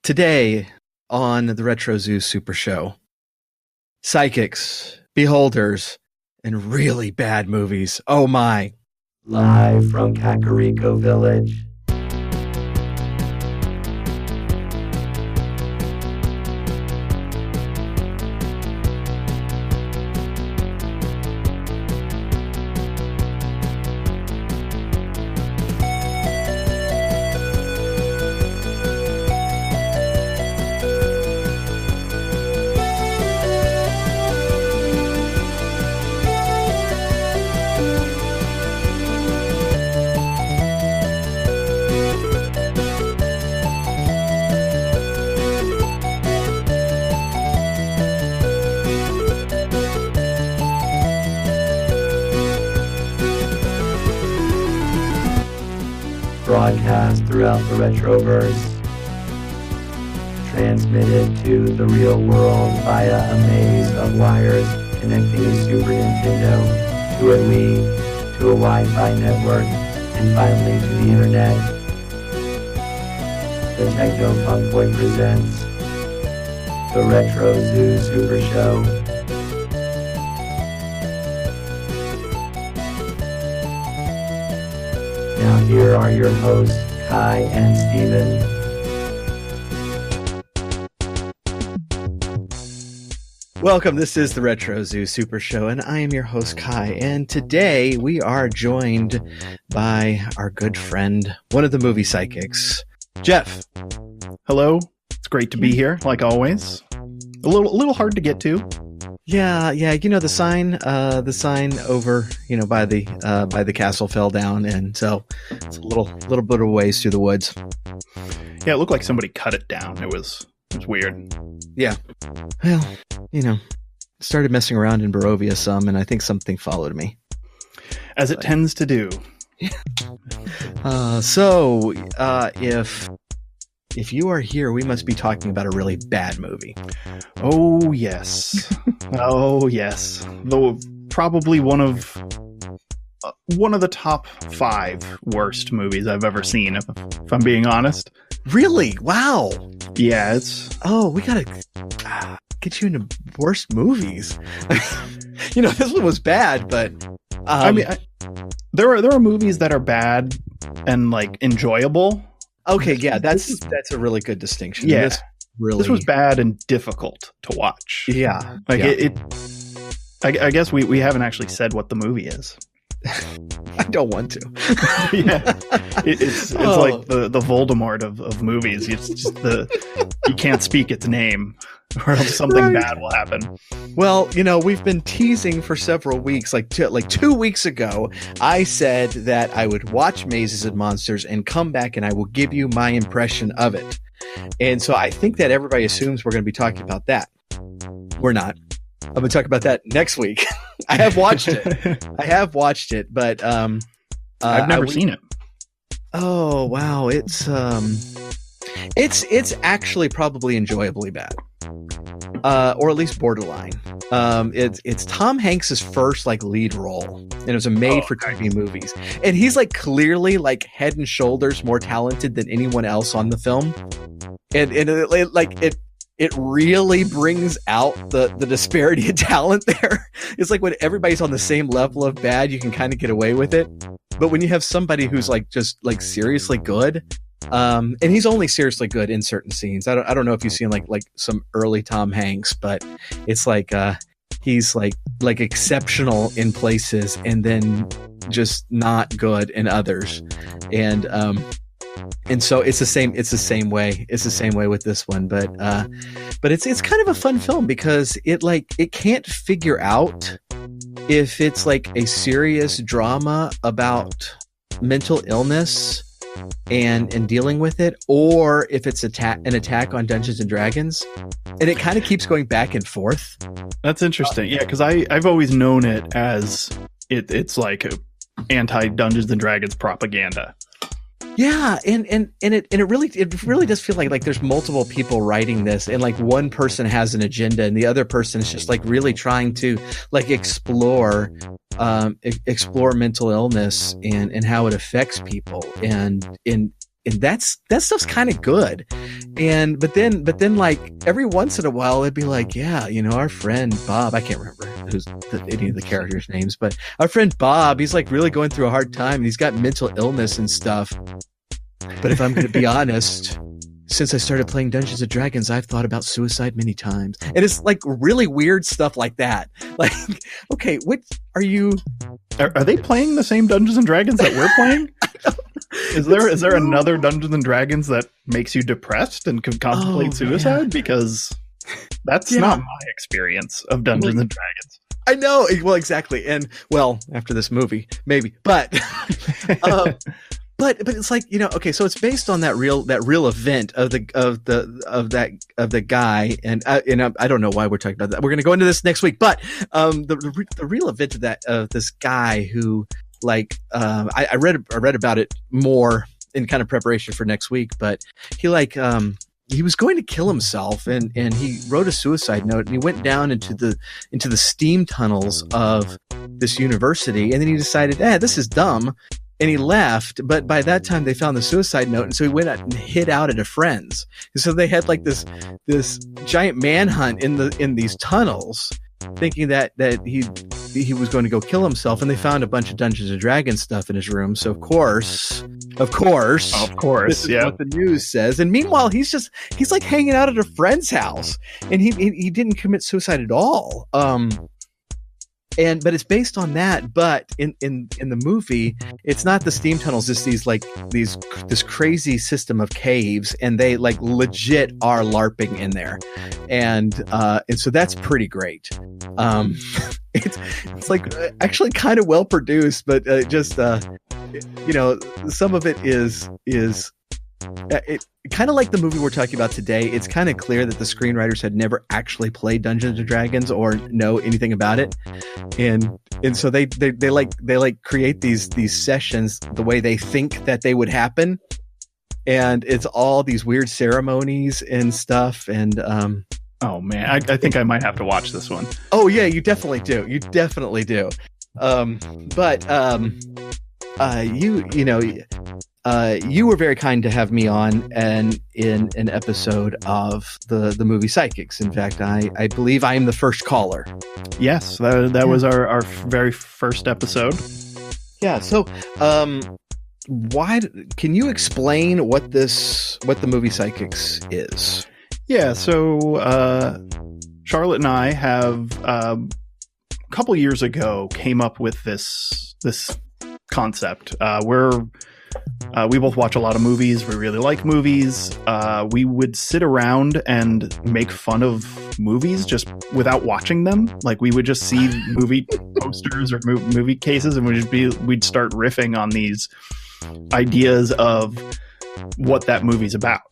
Today on the Retro Zoo Super Show, psychics, beholders, and really bad movies. Oh my. Live from Kakariko Village. Broadcast throughout the Retroverse. Transmitted to the real world via a maze of wires connecting a Super Nintendo to a Wii, to a Wi-Fi network, and finally to the internet. The Techno Funk Boy presents the Retro Zoo Super Show. Now here are your hosts, Kai and Steven. Welcome, this is the Retro Zoo Super Show, and I am your host, Kai, and today we are joined by our good friend, one of the movie psychics, Jeff. Hello, it's great to be here, like always. A little hard to get to. Yeah, you know, the sign over, you know, by the castle fell down, and so it's a little bit of ways through the woods. Yeah, it looked like somebody cut it down. It was weird. Yeah. Well, you know, started messing around in Barovia some, and I think something followed me. As it tends to do. If you are here, we must be talking about a really bad movie. Oh, yes. Oh, yes. Though probably one of the top 5 worst movies I've ever seen, if I'm being honest. Really? Wow. Yeah, it's... Oh, we gotta get you into worst movies. You know, this one was bad, but... there are movies that are bad and, like, enjoyable. Okay, yeah, that's a really good distinction. Yeah, this was bad and difficult to watch. Yeah, like yeah. I guess we haven't actually said what the movie is. I don't want to. Yeah, it's like the Voldemort of movies. It's just you can't speak its name, or else something bad will happen. Well, you know, we've been teasing for several weeks. Like 2 weeks ago, I said that I would watch Mazes and Monsters and come back and I will give you my impression of it. And so I think that everybody assumes we're going to be talking about that. We're not. I'm going to talk about that next week. I have watched it. But I've never seen it. Oh, wow. It's actually probably enjoyably bad. Or at least borderline. It's Tom Hanks's first like lead role, and it was a made-for-TV movies, and he's like clearly like head and shoulders more talented than anyone else on the film, and it really brings out the disparity of talent there. It's like when everybody's on the same level of bad, you can kind of get away with it, but when you have somebody who's like just like seriously good. And he's only seriously good in certain scenes. I don't know if you've seen like some early Tom Hanks, but it's like he's like exceptional in places and then just not good in others. And so it's the same way. It's the same way with this one, but it's kind of a fun film because it can't figure out if it's like a serious drama about mental illness and dealing with it, or if it's an attack on Dungeons and Dragons, and it kind of keeps going back and forth. That's interesting. Yeah, because I've always known it as it's like anti Dungeons and Dragons propaganda. Yeah, and it really does feel like there's multiple people writing this, and like one person has an agenda and the other person is just like really trying to like explore mental illness and how it affects people, and that stuff's kind of good. But then like every once in a while it'd be like, yeah, our friend Bob, I can't remember any of the characters' names, but our friend Bob, he's like really going through a hard time and he's got mental illness and stuff. But if I'm going to be honest, since I started playing Dungeons and Dragons, I've thought about suicide many times. And it's like really weird stuff like that. Like, okay, what are you? Are they playing the same Dungeons and Dragons that we're playing? Is there another Dungeons and Dragons that makes you depressed and can contemplate suicide? Man. Because that's not my experience of Dungeons and Dragons. I know. Well, exactly. And after this movie, maybe, but. But it's like, okay, so it's based on that real event of the guy, and I don't know why we're talking about that. We're going to go into this next week, but the real event of this guy who, like, I read about it more in kind of preparation for next week, but he he was going to kill himself, and he wrote a suicide note, and he went down into the steam tunnels of this university, and then he decided, this is dumb. And he left, but by that time they found the suicide note, and so he went out and hid out at a friend's. And so they had like this giant manhunt in these tunnels, thinking that he was going to go kill himself, and they found a bunch of Dungeons and Dragons stuff in his room. So of course, this is what the news says. And meanwhile, he's like hanging out at a friend's house, and he didn't commit suicide at all. But it's based on that. But in the movie, it's not the steam tunnels. It's this crazy system of caves, and they like legit are LARPing in there, and so that's pretty great. It's like actually kind of well produced, but just some of it is. It kind of like the movie we're talking about today. It's kind of clear that the screenwriters had never actually played Dungeons and Dragons or know anything about it, and so they create these sessions the way they think that they would happen, and it's all these weird ceremonies and stuff. And oh man, I think I might have to watch this one. Oh yeah, you definitely do. You were very kind to have me on and in an episode of the movie Psychics. In fact, I believe I am the first caller. Yes, that was our very first episode. Yeah. So, why can you explain what the movie Psychics is? Yeah. So, Charlotte and I have a couple years ago came up with this concept. We both watch a lot of movies. We really like movies. We would sit around and make fun of movies just without watching them. Like we would just see movie posters or movie cases, and we'd start riffing on these ideas of what that movie's about.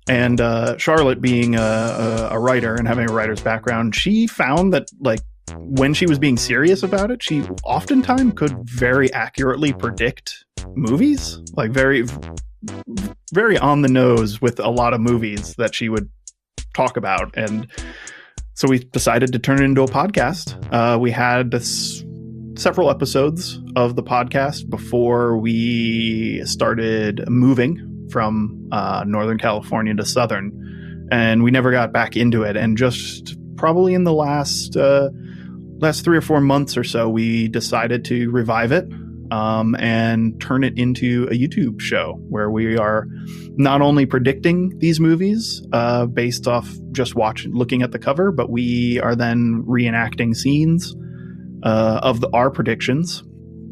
And Charlotte, being a writer and having a writer's background, she found that like when she was being serious about it, she oftentimes could very accurately predict movies, like very, very on the nose with a lot of movies that she would talk about. And so we decided to turn it into a podcast. We had several episodes of the podcast before we started moving from Northern California to Southern, and we never got back into it. And just probably in the last 3 or 4 months or so, we decided to revive it and turn it into a YouTube show where we are not only predicting these movies based off just looking at the cover, but we are then reenacting scenes of our predictions.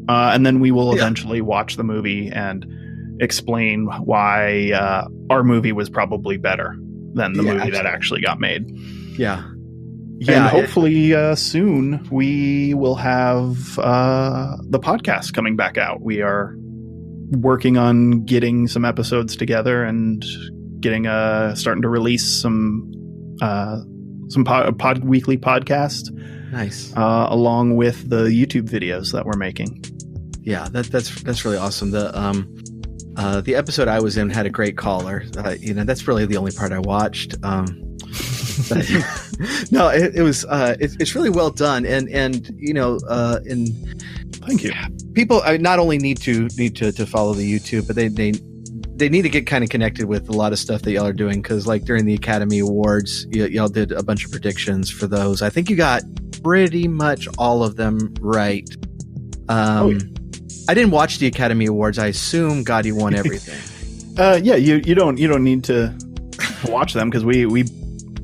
And then we will eventually watch the movie and explain why our movie was probably better than the movie that actually got made. Yeah. Yeah, and hopefully soon we will have the podcast coming back out. We are working on getting some episodes together and starting to release some weekly podcast. Nice. Along with the YouTube videos that we're making. Yeah, that's really awesome. The episode I was in had a great caller. That's really the only part I watched. No, it was it's really well done, and thank you. People not only need to follow the YouTube, but they need to get kind of connected with a lot of stuff that y'all are doing, because like during the Academy Awards, y'all did a bunch of predictions for those. I think you got pretty much all of them right. I didn't watch the Academy Awards. I assume Gotti won everything. Yeah, you don't need to watch them because we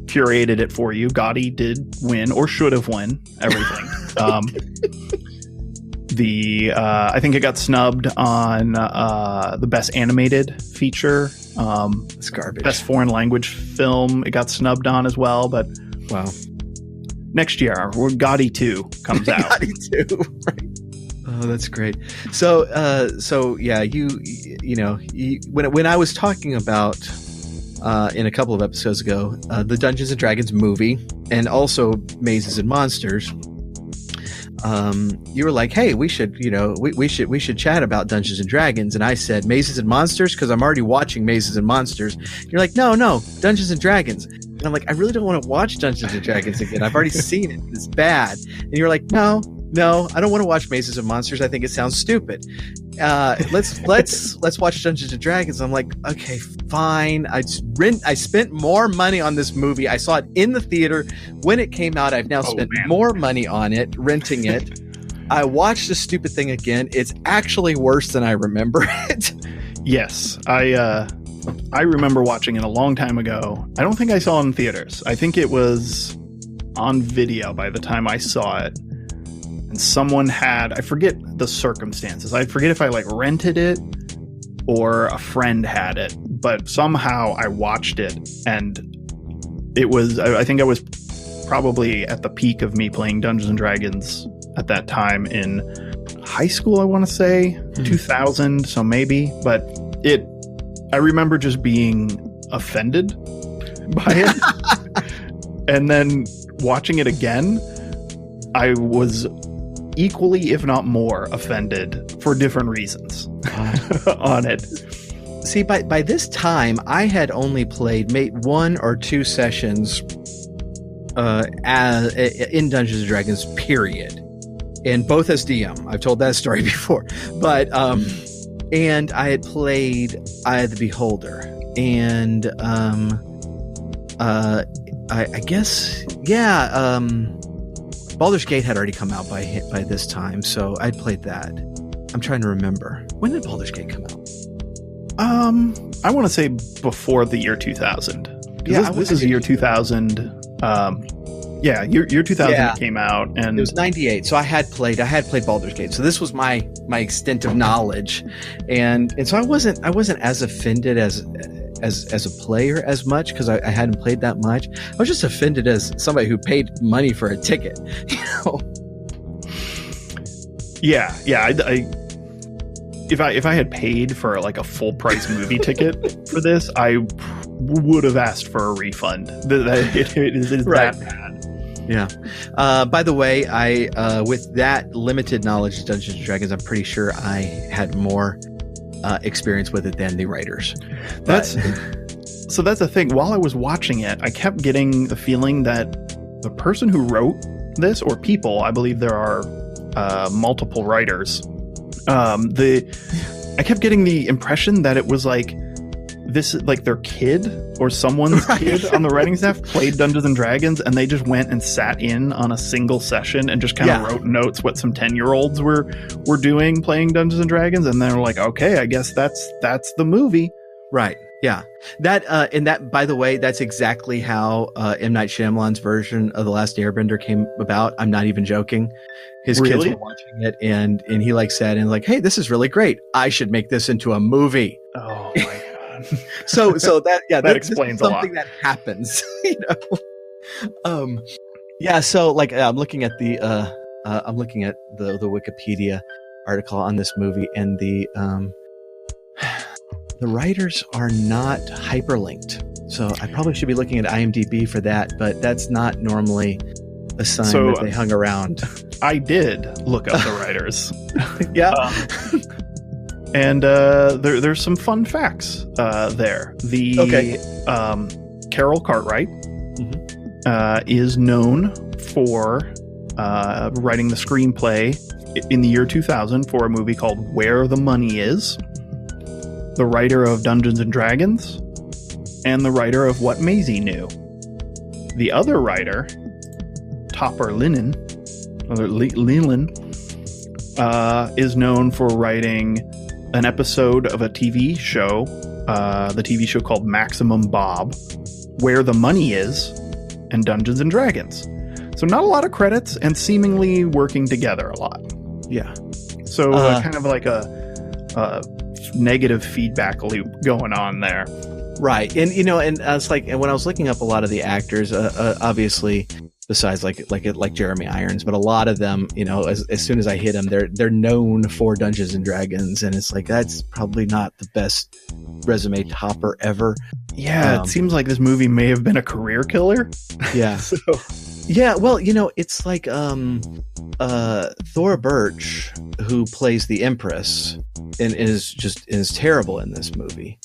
curated it for you. Gotti did win, or should have won, everything. I think it got snubbed on the best animated feature. It's garbage. Best foreign language film, it got snubbed on as well. But wow, next year, Gotti 2 comes out. Gotti 2, right? Oh, that's great. So yeah, when I was talking about in a couple of episodes ago the Dungeons and Dragons movie and also Mazes and Monsters, you were like, "Hey, we should chat about Dungeons and Dragons," and I said Mazes and Monsters because I'm already watching Mazes and Monsters. You're like, "No, Dungeons and Dragons." And I'm like, "I really don't want to watch Dungeons and Dragons again. I've already seen it. It's bad." And you're like, No, I don't want to watch Mazes and Monsters. I think it sounds stupid. Let's watch Dungeons and Dragons. I'm like, okay, fine. I spent more money on this movie. I saw it in the theater when it came out. I've now spent more money on it, renting it. I watched the stupid thing again. It's actually worse than I remember it. Yes, I remember watching it a long time ago. I don't think I saw it in theaters. I think it was on video by the time I saw it. And someone I forget the circumstances. I forget if I rented it or a friend had it, but somehow I watched it, and it was, I think I was probably at the peak of me playing Dungeons and Dragons at that time in high school, I want to say 2000. So maybe, but I remember just being offended by it. And then watching it again, I was equally, if not more, offended for different reasons on it. See, by this time, I had only played one or two sessions in Dungeons and Dragons, period, and both as DM. I've told that story before, but and I had played Eye of the Beholder, and I guess, yeah. Baldur's Gate had already come out by this time, so I'd played that. I'm trying to remember. When did Baldur's Gate come out? I want to say before the year 2000. Yeah, this is the year 2000. Year 2000 came out, and it was 98. So I had played Baldur's Gate. So this was my extent of knowledge, and so I wasn't as offended as a player as much, because I hadn't played that much. I was just offended as somebody who paid money for a ticket, Yeah. If I had paid for a full price movie ticket for this, I would have asked for a refund. It is right. That bad. Yeah. By the way, I with that limited knowledge of Dungeons and Dragons, I'm pretty sure I had more experience with it than the writers. That's the thing. While I was watching it, I kept getting the feeling that the person who wrote this, or people, I believe there are multiple writers. I kept getting the impression that it was their kid or someone's kid on the writing staff played Dungeons and Dragons, and they just went and sat in on a single session and just kind of wrote notes what some 10-year-olds were doing playing Dungeons and Dragons, and they're like, okay, I guess that's the movie. Right. Yeah. That and that, by the way, that's exactly how M. Night Shyamalan's version of The Last Airbender came about. I'm not even joking. His kids were watching it, and he said, and hey, this is really great. I should make this into a movie. Oh my god. so that that explains a lot. Something that happens, Yeah, so I'm looking at the Wikipedia article on this movie, and the writers are not hyperlinked. So I probably should be looking at IMDb for that, but that's not normally a sign that they hung around. I did look up the writers. Yeah. And there's some fun facts there. Carol Cartwright is known for writing the screenplay in the year 2000 for a movie called Where the Money Is. the writer of Dungeons and Dragons and the writer of What Maisie Knew. The other writer, Topper Linen, is known for writing an episode of a TV show, the TV show called Maximum Bob, Where the Money Is, and Dungeons and Dragons. So not a lot of credits and seemingly working together a lot. Yeah. So kind of like a negative feedback loop going on there. Right. And, and it's like, and when I was looking up a lot of the actors, obviously, besides like Jeremy Irons, but a lot of them, as soon as I hit them, they're known for Dungeons and Dragons. And it's like, that's probably not the best resume topper ever. Yeah. It seems like this movie may have been a career killer. Yeah. So. Yeah, well, it's like Thora Birch, who plays the Empress and is terrible in this movie.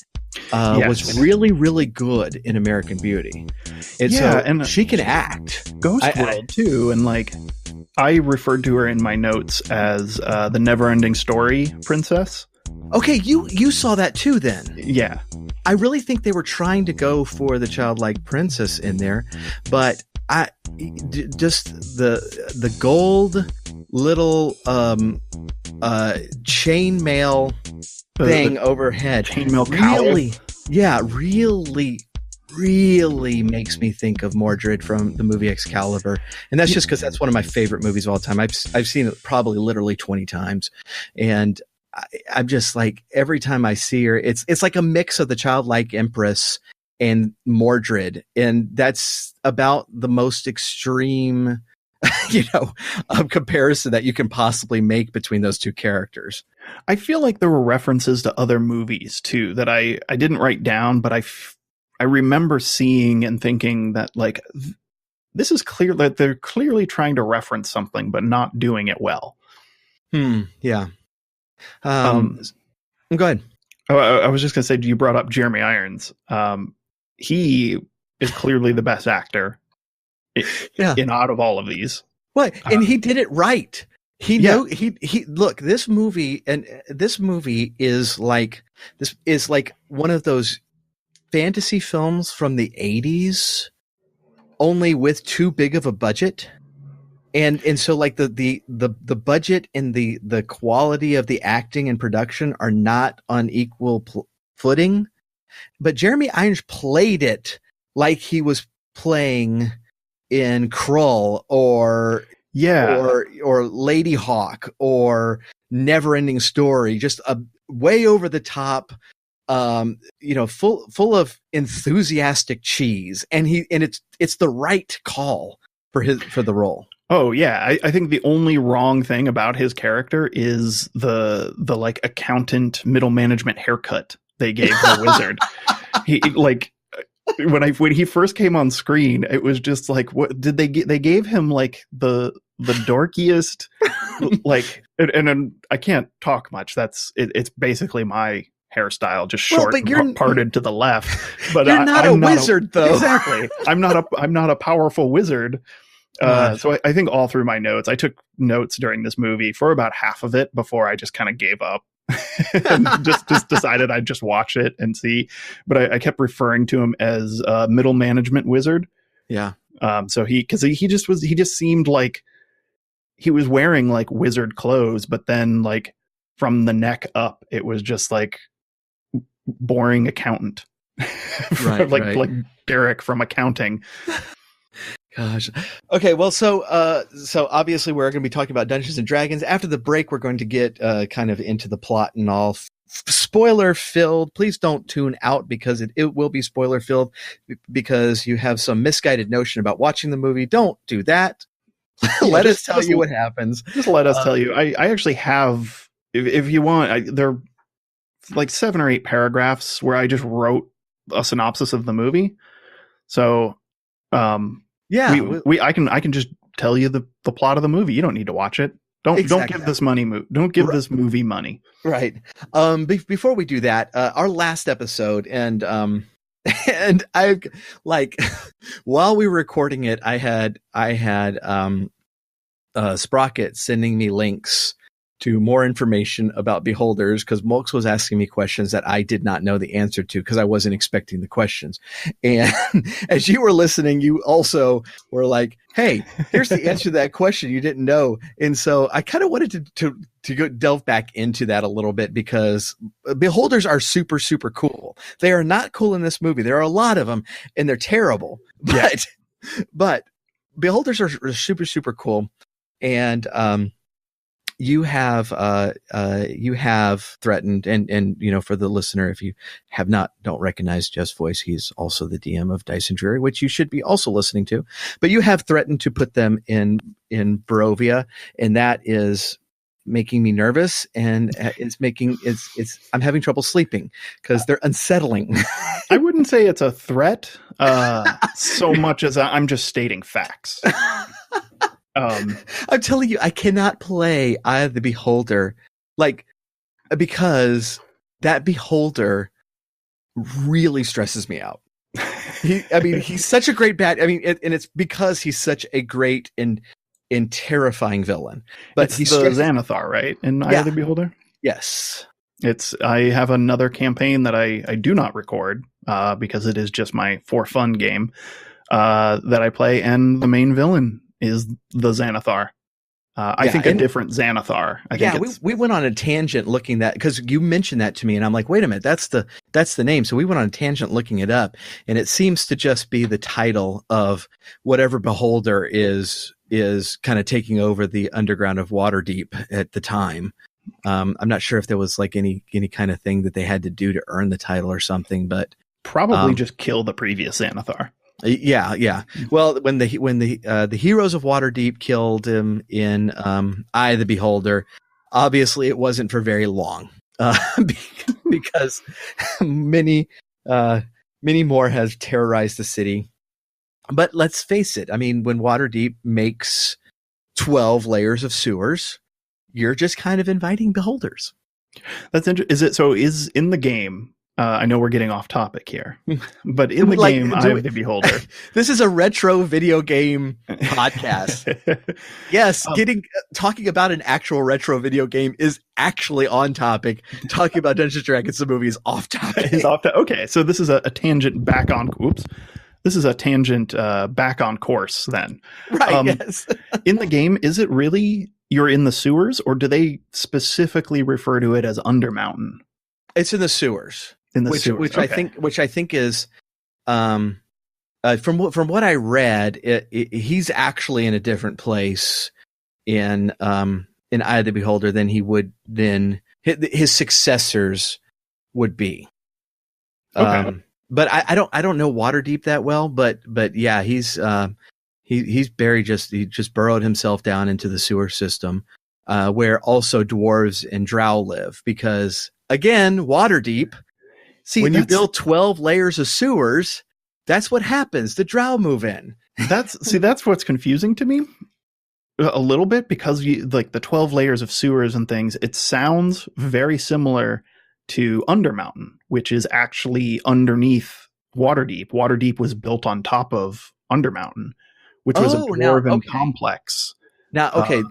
Was really, really good in American Beauty. And she can act. Ghost World too, and like I referred to her in my notes as the Never-Ending Story princess. Okay, you saw that too then. Yeah. I really think they were trying to go for the childlike princess in there, but just the gold little chainmail thing overhead. Chainmail cowl. Really makes me think of Mordred from the movie Excalibur, and that's just because that's one of my favorite movies of all time. I've seen it probably literally 20 times, and I'm just like, every time I see her, it's like a mix of the childlike Empress and Mordred, and that's about the most extreme comparison that you can possibly make between those two characters. I feel like there were references to other movies too that I didn't write down, but I remember seeing and thinking that like this is clear that they're clearly trying to reference something but not doing it well. Yeah. Go ahead. I was just gonna say, you brought up Jeremy Irons. He is clearly the best actor in out of all of these. What? And he did it right. He look, this movie is like one of those fantasy films from the 80s, only with too big of a budget. And so like the budget and the quality of the acting and production are not on equal footing. But Jeremy Irons played it like he was playing in Krull or Lady Hawk or Never-Ending Story, just a way over the top, full of enthusiastic cheese, and it's the right call for the role. Oh yeah, I think the only wrong thing about his character is the like accountant middle management haircut they gave the wizard. He like when he first came on screen, it was just like, what did they gave him like the dorkiest like, and I can't talk much. It's basically my hairstyle, just short, and parted to the left. But you're not a wizard, though. Exactly. I'm not a powerful wizard. So I think all through my notes, I took notes during this movie for about half of it before I just kind of gave up and just decided I'd just watch it and see. But I kept referring to him as middle management wizard. Yeah. So he just seemed like he was wearing like wizard clothes, but then like from the neck up, it was just like boring accountant, like Derek from Accounting. Gosh. Okay. Well, so obviously we're going to be talking about Dungeons and Dragons. After the break, we're going to get kind of into the plot and all. Spoiler filled. Please don't tune out because it will be spoiler filled because you have some misguided notion about watching the movie. Don't do that. Let us tell you what happens. Just let us tell you. I actually have, if you want, there are like 7 or 8 paragraphs where I just wrote a synopsis of the movie. So, yeah, I can just tell you the plot of the movie. You don't need to watch it. Don't give this this movie money. Right. Before we do that, our last episode and I like while we were recording it, I had Sprocket sending me links to more information about Beholders because Mulks was asking me questions that I did not know the answer to because I wasn't expecting the questions. And as you were listening, you also were like, hey, here's the answer to that question you didn't know. And so I kind of wanted to go delve back into that a little bit because Beholders are super, super cool. They are not cool in this movie. There are a lot of them and they're terrible, but Beholders are super, super cool. And, you have threatened and you know, for the listener, if you don't recognize Jeff's voice, he's also the DM of Dice and Dreary, which you should be also listening to, but you have threatened to put them in Barovia, and that is making me nervous, and I'm having trouble sleeping because they're unsettling. I wouldn't say it's a threat so much as I'm just stating facts. I'm telling you, I cannot play Eye of the Beholder, because that Beholder really stresses me out. He's such a great bad. And it's because he's such a great and terrifying villain. But he's the Xanathar, right? In Eye of the Beholder. Yes, I have another campaign that I do not record because it is just my for fun game that I play, and the main villain is the Xanathar. I think a different Xanathar. We went on a tangent looking that because you mentioned that to me, and I'm like, wait a minute, that's the name. So we went on a tangent looking it up, and it seems to just be the title of whatever Beholder is kind of taking over the underground of Waterdeep at the time. I'm not sure if there was like any kind of thing that they had to do to earn the title or something, but probably just kill the previous Xanathar. Yeah. Well, when the heroes of Waterdeep killed him in Eye of the Beholder, obviously it wasn't for very long because many more have terrorized the city. But let's face it. I mean, when Waterdeep makes 12 layers of sewers, you're just kind of inviting beholders. That's interesting. Is in the game? I know we're getting off topic here, but in the game, Eye of the Beholder. This is a retro video game podcast. Yes, talking about an actual retro video game is actually on topic. Talking about Dungeons and Dragons the movie is off topic. Okay, so this is a tangent back on. Oops. This is a tangent back on course then. Right, yes. In the game, is it really you're in the sewers, or do they specifically refer to it as Undermountain? It's in the sewers. Sewers. Which I think is, from what I read, he's actually in a different place in Eye of the Beholder than he would his successors would be. Okay. But I don't know Waterdeep that well, but yeah, he's buried he just burrowed himself down into the sewer system, where also dwarves and drow live, because again, Waterdeep. See, when you build 12 layers of sewers, that's what happens. The drow move in. That's what's confusing to me a little bit, because the 12 layers of sewers and things, it sounds very similar to Undermountain, which is actually underneath Waterdeep. Waterdeep was built on top of Undermountain, which was a dwarven complex. Now, okay,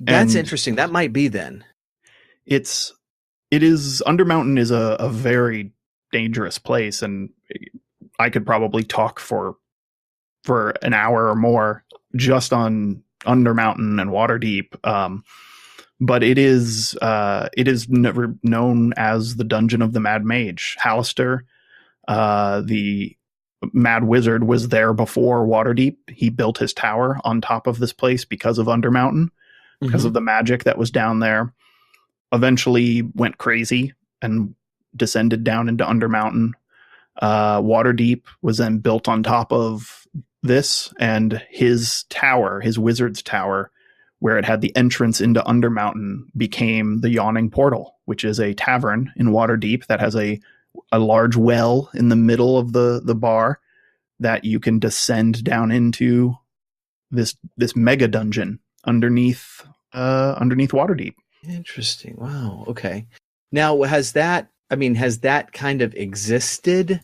that's interesting. That might be then. It is Undermountain is a very dangerous place, and I could probably talk for an hour or more just on Undermountain and Waterdeep. But it is never known as the Dungeon of the Mad Mage. Hallister, the Mad Wizard, was there before Waterdeep. He built his tower on top of this place because of Undermountain, because of the magic that was down there. Eventually went crazy and descended down into Undermountain. Waterdeep was then built on top of this, and his tower, his wizard's tower, where it had the entrance into Undermountain, became the Yawning Portal, which is a tavern in Waterdeep that has a large well in the middle of the bar that you can descend down into this mega dungeon underneath Waterdeep. Interesting. Wow. Okay. Now, has that kind of existed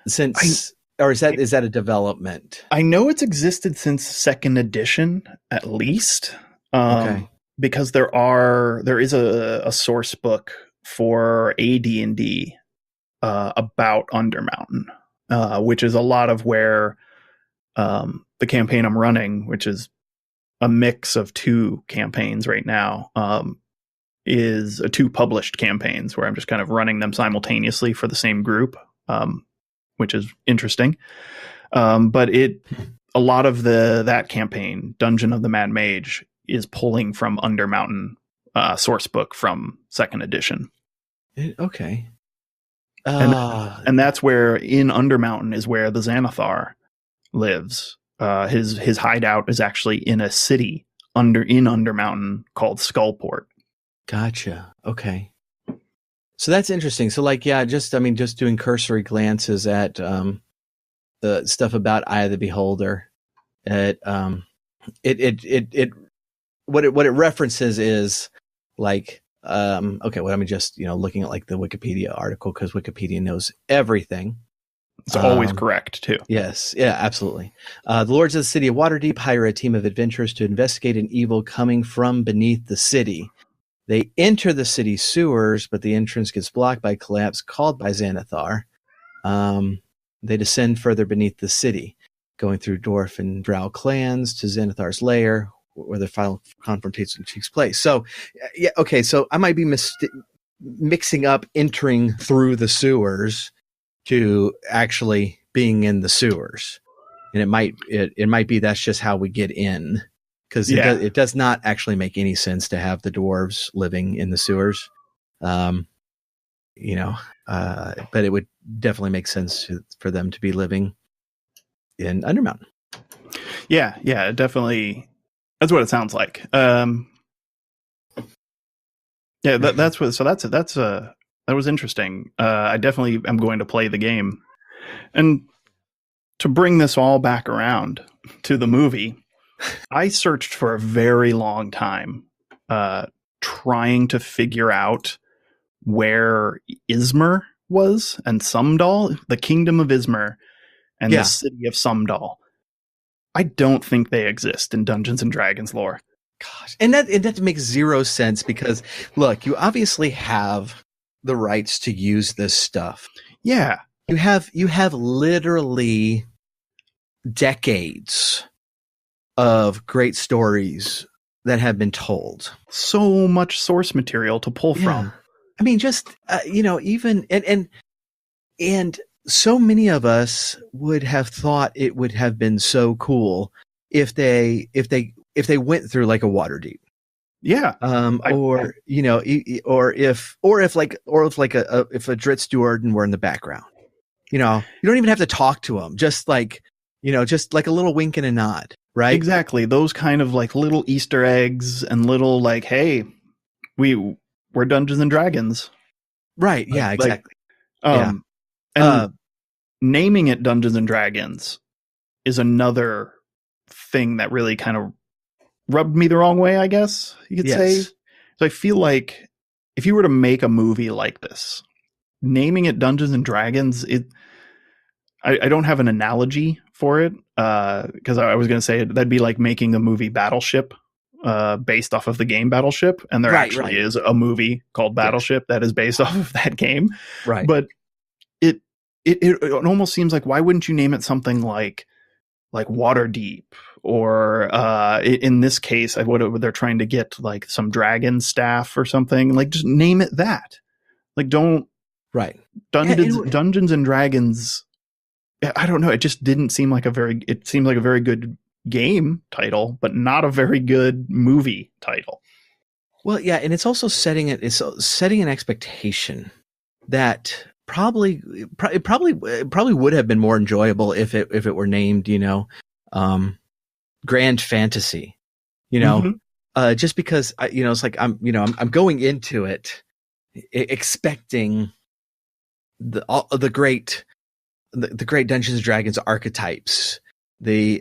since, or is that a development? I know it's existed since second edition, at least. Okay. Because there is a source book for AD&D about Undermountain, which is a lot of where the campaign I'm running, which is a mix of two campaigns right now, is two published campaigns where I'm just kind of running them simultaneously for the same group, which is interesting. But a lot of that campaign, Dungeon of the Mad Mage, is pulling from Undermountain source book from 2nd edition. Okay. And that's where in Undermountain is where the Xanathar lives. His hideout is actually in a city in Undermountain called Skullport. Gotcha. Okay. So that's interesting. So just doing cursory glances at the stuff about Eye of the Beholder. What it references is like I'm just looking at like the Wikipedia article because Wikipedia knows everything. It's always correct too. Yes, yeah, absolutely. The Lords of the City of Waterdeep hire a team of adventurers to investigate an evil coming from beneath the city. They enter the city's sewers, but the entrance gets blocked by a collapse called by Xanathar. They descend further beneath the city, going through dwarf and drow clans to Xanathar's lair, where the final confrontation takes place. So, yeah, okay, so I might be mixing up entering through the sewers to actually being in the sewers, and it might be that's just how we get in. Because it does not actually make any sense to have the dwarves living in the sewers, but it would definitely make sense for them to be living in Undermountain. Yeah, definitely. That's what it sounds like. That was interesting. I definitely am going to play the game, and to bring this all back around to the movie. I searched for a very long time trying to figure out where Izmir was and Sumdal, the kingdom of Izmir and the city of Sumdal. I don't think they exist in Dungeons and Dragons lore. Gosh, and that makes zero sense because, look, you obviously have the rights to use this stuff. Yeah. You have literally decades of great stories that have been told. So much source material to pull from. I mean, just even and so many of us would have thought it would have been so cool if they went through like a Waterdeep. Yeah. Or if a Dritz Duerden were in the background. You don't even have to talk to them. Just like a little wink and a nod. Right. Exactly. Those kind of like little Easter eggs and little like, hey, we're Dungeons and Dragons. Right. Yeah, exactly. And naming it Dungeons and Dragons is another thing that really kind of rubbed me the wrong way, I guess you could say. So I feel like if you were to make a movie like this, naming it Dungeons and Dragons, I don't have an analogy for it because I was going to say that'd be like making a movie Battleship based off of the game Battleship, and there actually is a movie called Battleship that is based off of that game. Right, but it almost seems like, why wouldn't you name it something like Waterdeep, or in this case, what they're trying to get like some dragon staff or something, like just name it that. Like don't Dungeons and Dragons. I don't know. It just didn't seem like it seemed like a very good game title, but not a very good movie title. Well, yeah. And it's also setting an expectation that probably would have been more enjoyable if it were named, Grand Fantasy, just because it's like, I'm going into it expecting the great Dungeons and Dragons archetypes, the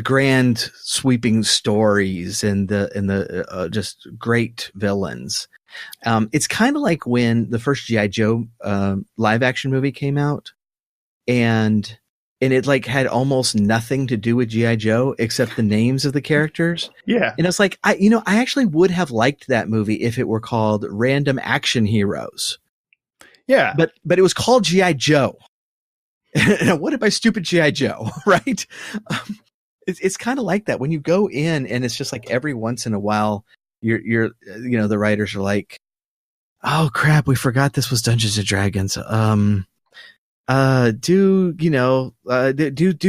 grand sweeping stories and the just great villains. It's kind of like when the first G.I. Joe live action movie came out, and and it like had almost nothing to do with G.I. Joe except the names of the characters. Yeah. And it's like, I actually would have liked that movie if it were called Random Action Heroes. Yeah. But it was called G.I. Joe. And what about stupid G.I. Joe, right? It's kind of like that when you go in, and it's just like every once in a while, you're the writers are like, oh crap, we forgot this was Dungeons and Dragons. Do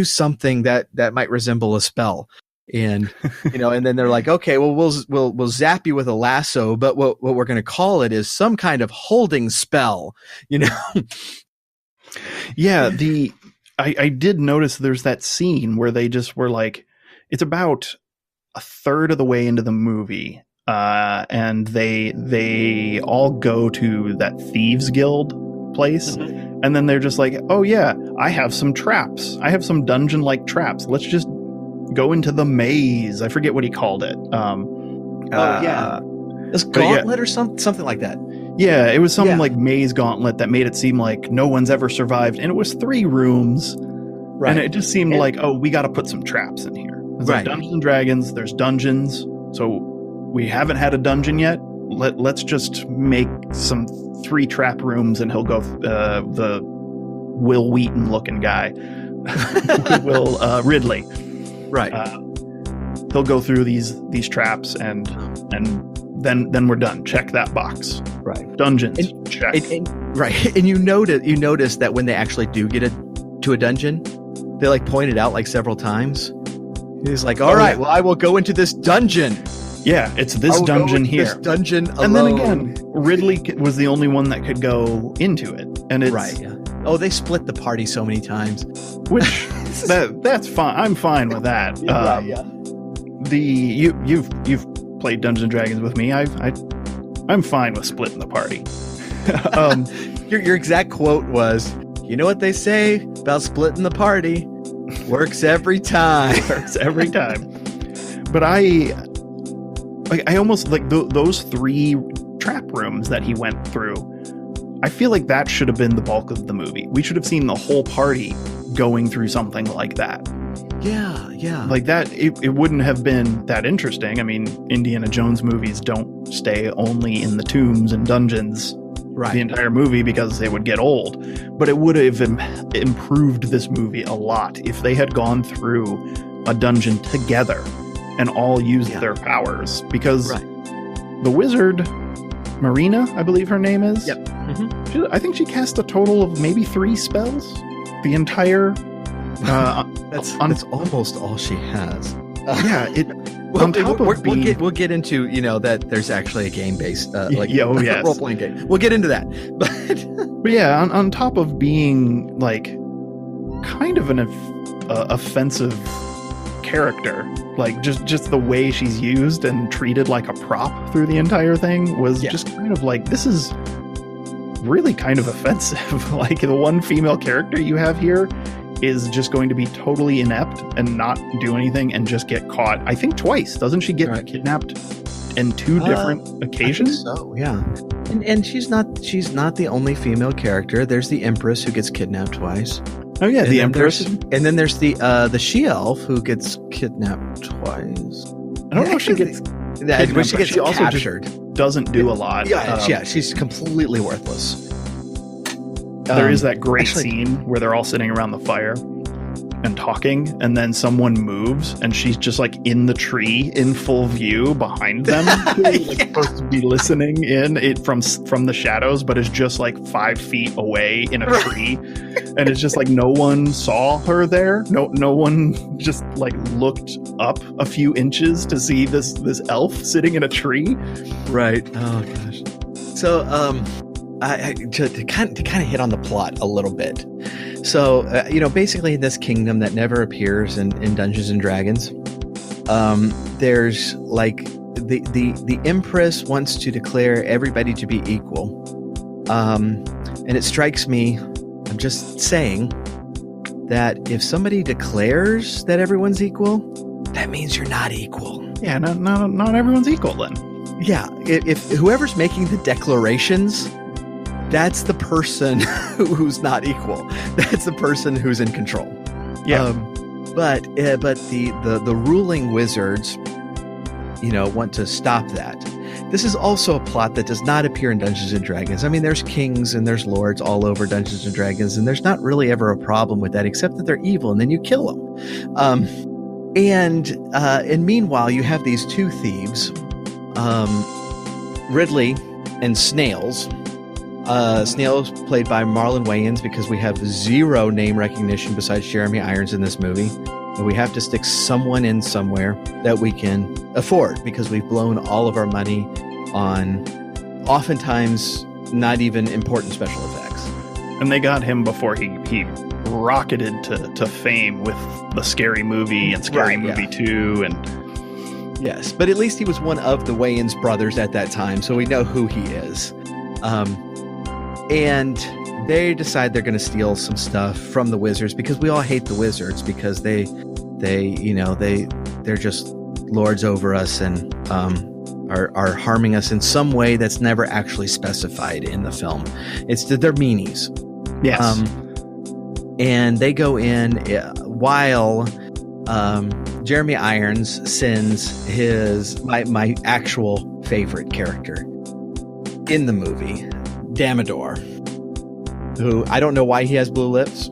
something that might resemble a spell. And and then they're like, okay, well we'll zap you with a lasso, but what we're going to call it is some kind of holding spell. Yeah, I did notice there's that scene where they just were like, it's about a third of the way into the movie, and they all go to that Thieves Guild place, and then they're just like, oh yeah, I have some traps. I have some dungeon-like traps. Let's just go into the maze. I forget what he called it. This gauntlet or something like that. Yeah, it was some like maze gauntlet that made it seem like no one's ever survived, and it was 3 rooms, right? And it just seemed like, oh, we got to put some traps in here. It's like Dungeons and Dragons. There's dungeons, so we haven't had a dungeon yet. Let's just make some 3 trap rooms, and he'll go the Will Wheaton looking guy, Will Ridley, right? He'll go through these traps, and then we're done. Check that box. Right. Dungeons. Check. Right. And you notice that when they actually do get to a dungeon, they like point it out like several times. He's like, all right, well, I will go into this dungeon. Yeah, it's this dungeon here. This dungeon alone. And then again, Ridley was the only one that could go into it. And it's right. Yeah. Oh, they split the party so many times. Which that's fine. I'm fine with that. Yeah. You've played Dungeons and Dragons with me. I'm fine with splitting the party. Your exact quote was, "You know what they say about splitting the party? Works every time." Works every time. But I almost like those 3 trap rooms that he went through. I feel like that should have been the bulk of the movie. We should have seen the whole party going through something like that. Yeah. Like that, it wouldn't have been that interesting. I mean, Indiana Jones movies don't stay only in the tombs and dungeons the entire movie because they would get old. But it would have improved this movie a lot if they had gone through a dungeon together and all used their powers. Because the wizard, Marina, I believe her name is. Yep. Mm-hmm. I think she cast a total of maybe 3 spells. The entire... that's almost all she has. We'll get into that there's actually a game based role playing game. We'll get into that, but yeah, on top of being like kind of an offensive character, like just the way she's used and treated like a prop through the entire thing was just kind of like, this is really kind of offensive. Like the one female character you have here is just going to be totally inept and not do anything and just get caught. I think twice. Doesn't she get kidnapped in 2 different occasions? So yeah, and she's not the only female character. There's the Empress who gets kidnapped twice. Oh yeah, the Empress. And then there's the she-elf who gets kidnapped twice. I don't know if she gets kidnapped, she gets also captured. Doesn't do a lot. Yeah, she's completely worthless. There is that great scene where they're all sitting around the fire and talking, and then someone moves, and she's just like in the tree in full view behind them, supposed to be listening in it from the shadows, but is just like 5 feet away in a tree, and it's just like no one saw her there. No one just like looked up a few inches to see this elf sitting in a tree. Right. Oh gosh. So to kind of hit on the plot a little bit. So, basically in this kingdom that never appears in Dungeons and Dragons, there's like the Empress wants to declare everybody to be equal. And it strikes me, I'm just saying, that if somebody declares that everyone's equal, that means you're not equal. Yeah, not everyone's equal then. Yeah, if whoever's making the declarations, that's the person who's not equal. That's the person who's in control. Yeah. But the ruling wizards, want to stop that. This is also a plot that does not appear in Dungeons and Dragons. I mean, there's kings and there's lords all over Dungeons and Dragons, and there's not really ever a problem with that, except that they're evil, and then you kill them. And meanwhile, you have these two thieves, Ridley and Snails. Snails played by Marlon Wayans, because we have zero name recognition besides Jeremy Irons in this movie. And we have to stick someone in somewhere that we can afford, because we've blown all of our money on oftentimes not even important special effects. And they got him before he rocketed to fame with the Scary Movie and Scary Movie 2. And yes, but at least he was one of the Wayans brothers at that time, so we know who he is. And they decide they're going to steal some stuff from the wizards, because we all hate the wizards, because they're just lords over us and are harming us in some way that's never actually specified in the film. It's that they're meanies. yes. And they go in while Jeremy Irons sends my actual favorite character in the movie, Damodar, who I don't know why he has blue lips.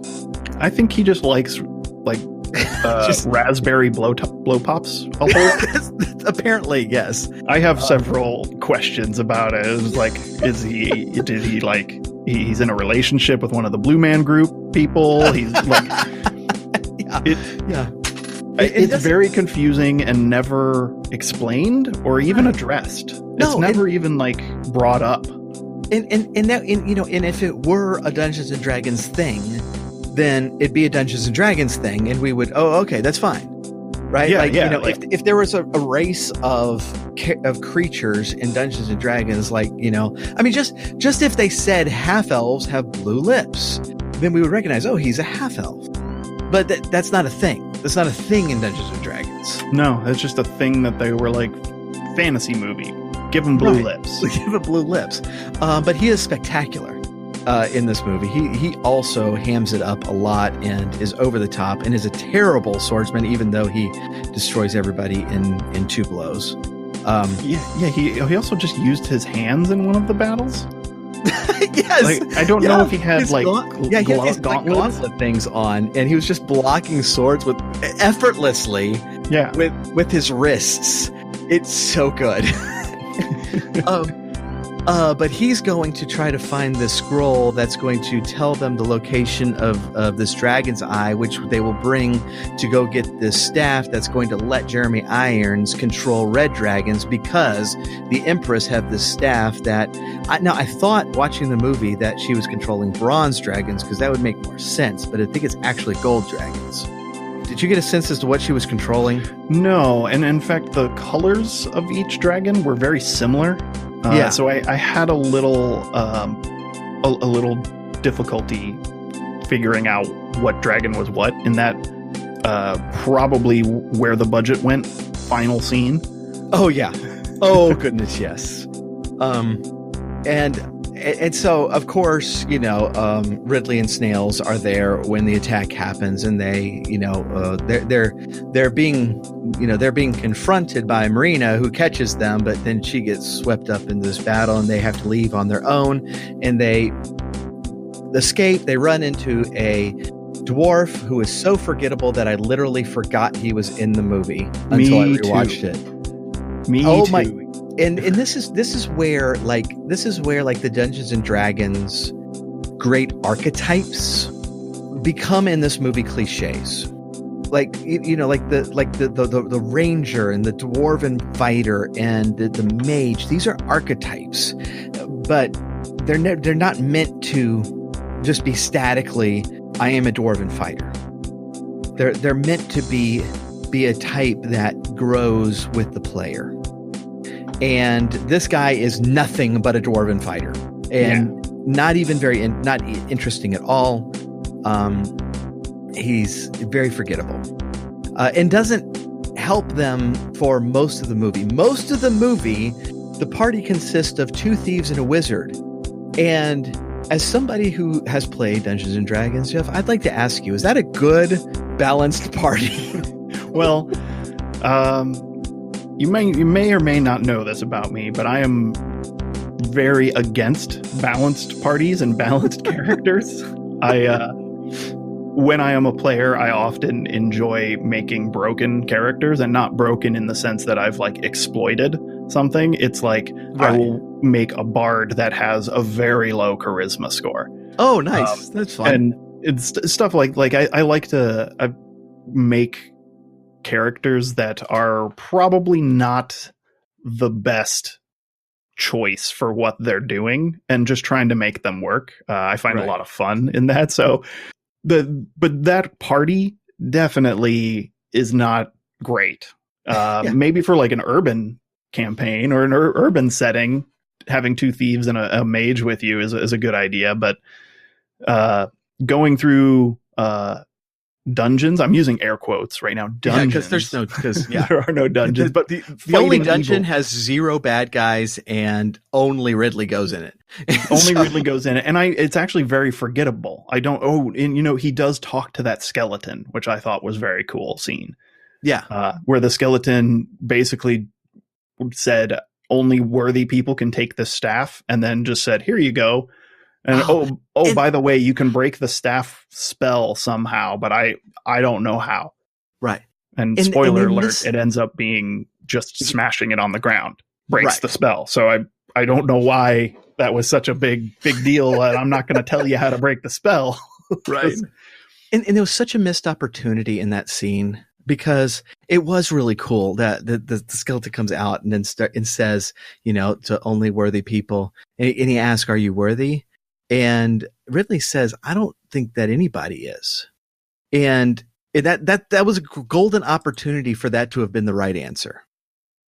I think he just likes just raspberry blow pops a whole. Apparently, yes. I have several questions about it. It was like, he's in a relationship with one of the Blue Man Group people? He's like, it's very confusing and never explained or even addressed. It's never even brought up. And if it were a Dungeons and Dragons thing, then it'd be a Dungeons and Dragons thing, and we would, okay, that's fine, right? If there was a race of creatures in Dungeons and Dragons, just if they said half elves have blue lips, then we would recognize, he's a half elf. But that's not a thing. That's not a thing in Dungeons and Dragons. No, it's just a thing that they were fantasy movie. Give him blue lips. Give him blue lips. But he is spectacular in this movie. He also hams it up a lot and is over the top and is a terrible swordsman, even though he destroys everybody in two blows. He also just used his hands in one of the battles. Yes. I don't know if he had gauntlet things on, and he was just blocking swords effortlessly. Yeah. With his wrists. It's so good. But he's going to try to find the scroll that's going to tell them the location of this dragon's eye, which they will bring to go get this staff that's going to let Jeremy Irons control red dragons, because the Empress had this staff that I thought watching the movie that she was controlling bronze dragons, because that would make more sense, but I think it's actually gold dragons. Did you get a sense as to what she was controlling? No, and in fact, the colors of each dragon were very similar. So I had a little difficulty figuring out what dragon was what in that probably where the budget went final scene. Oh yeah. Oh goodness, yes. And so of course, Ridley and Snails are there when the attack happens, and they, they're being confronted by Marina, who catches them, but then she gets swept up in this battle, and they have to leave on their own, and they escape. They run into a dwarf who is so forgettable that I literally forgot he was in the movie until I rewatched it. Me too. My, and this is where the Dungeons and Dragons great archetypes become in this movie cliches. Like the ranger and the dwarven fighter and the mage. These are archetypes, but they're not meant to just be statically, I am a dwarven fighter. They're meant to be a type that grows with the player. And this guy is nothing but a dwarven fighter, and not even not interesting at all. He's very forgettable, and doesn't help them for most of the movie. Most of the movie, the party consists of two thieves and a wizard. And as somebody who has played Dungeons and Dragons, Jeff, I'd like to ask you: is that a good balanced party. Well, you may or may not know this about me, but I am very against balanced parties and balanced characters. When I am a player, I often enjoy making broken characters, and not broken in the sense that I've like exploited something. It's like I will make a bard that has a very low charisma score. Oh, nice. That's fun. And it's stuff like I like to make characters that are probably not the best choice for what they're doing, and just trying to make them work. I find a lot of fun in that. So but that party definitely is not great. Maybe for like an urban campaign or an urban setting, having two thieves and a mage with you is a good idea. But going through dungeons, I'm using air quotes right now. Dungeons, because there are no dungeons. But the only dungeon has 0 bad guys, and only Ridley goes in it. Ridley goes in it, and it's actually very forgettable. And he does talk to that skeleton, which I thought was very cool scene. Yeah, where the skeleton basically said only worthy people can take the staff, and then just said, "Here you go." And by the way, you can break the staff spell somehow, but I don't know how. Right. And spoiler alert, it ends up being just smashing it on the ground breaks the spell. So I don't know why that was such a big deal. And I'm not going to tell you how to break the spell. Right. And there was such a missed opportunity in that scene, because it was really cool that the skeleton comes out and then and says, to only worthy people. And he asks, "Are you worthy?" And Ridley says, "I don't think that anybody is." And that was a golden opportunity for that to have been the right answer.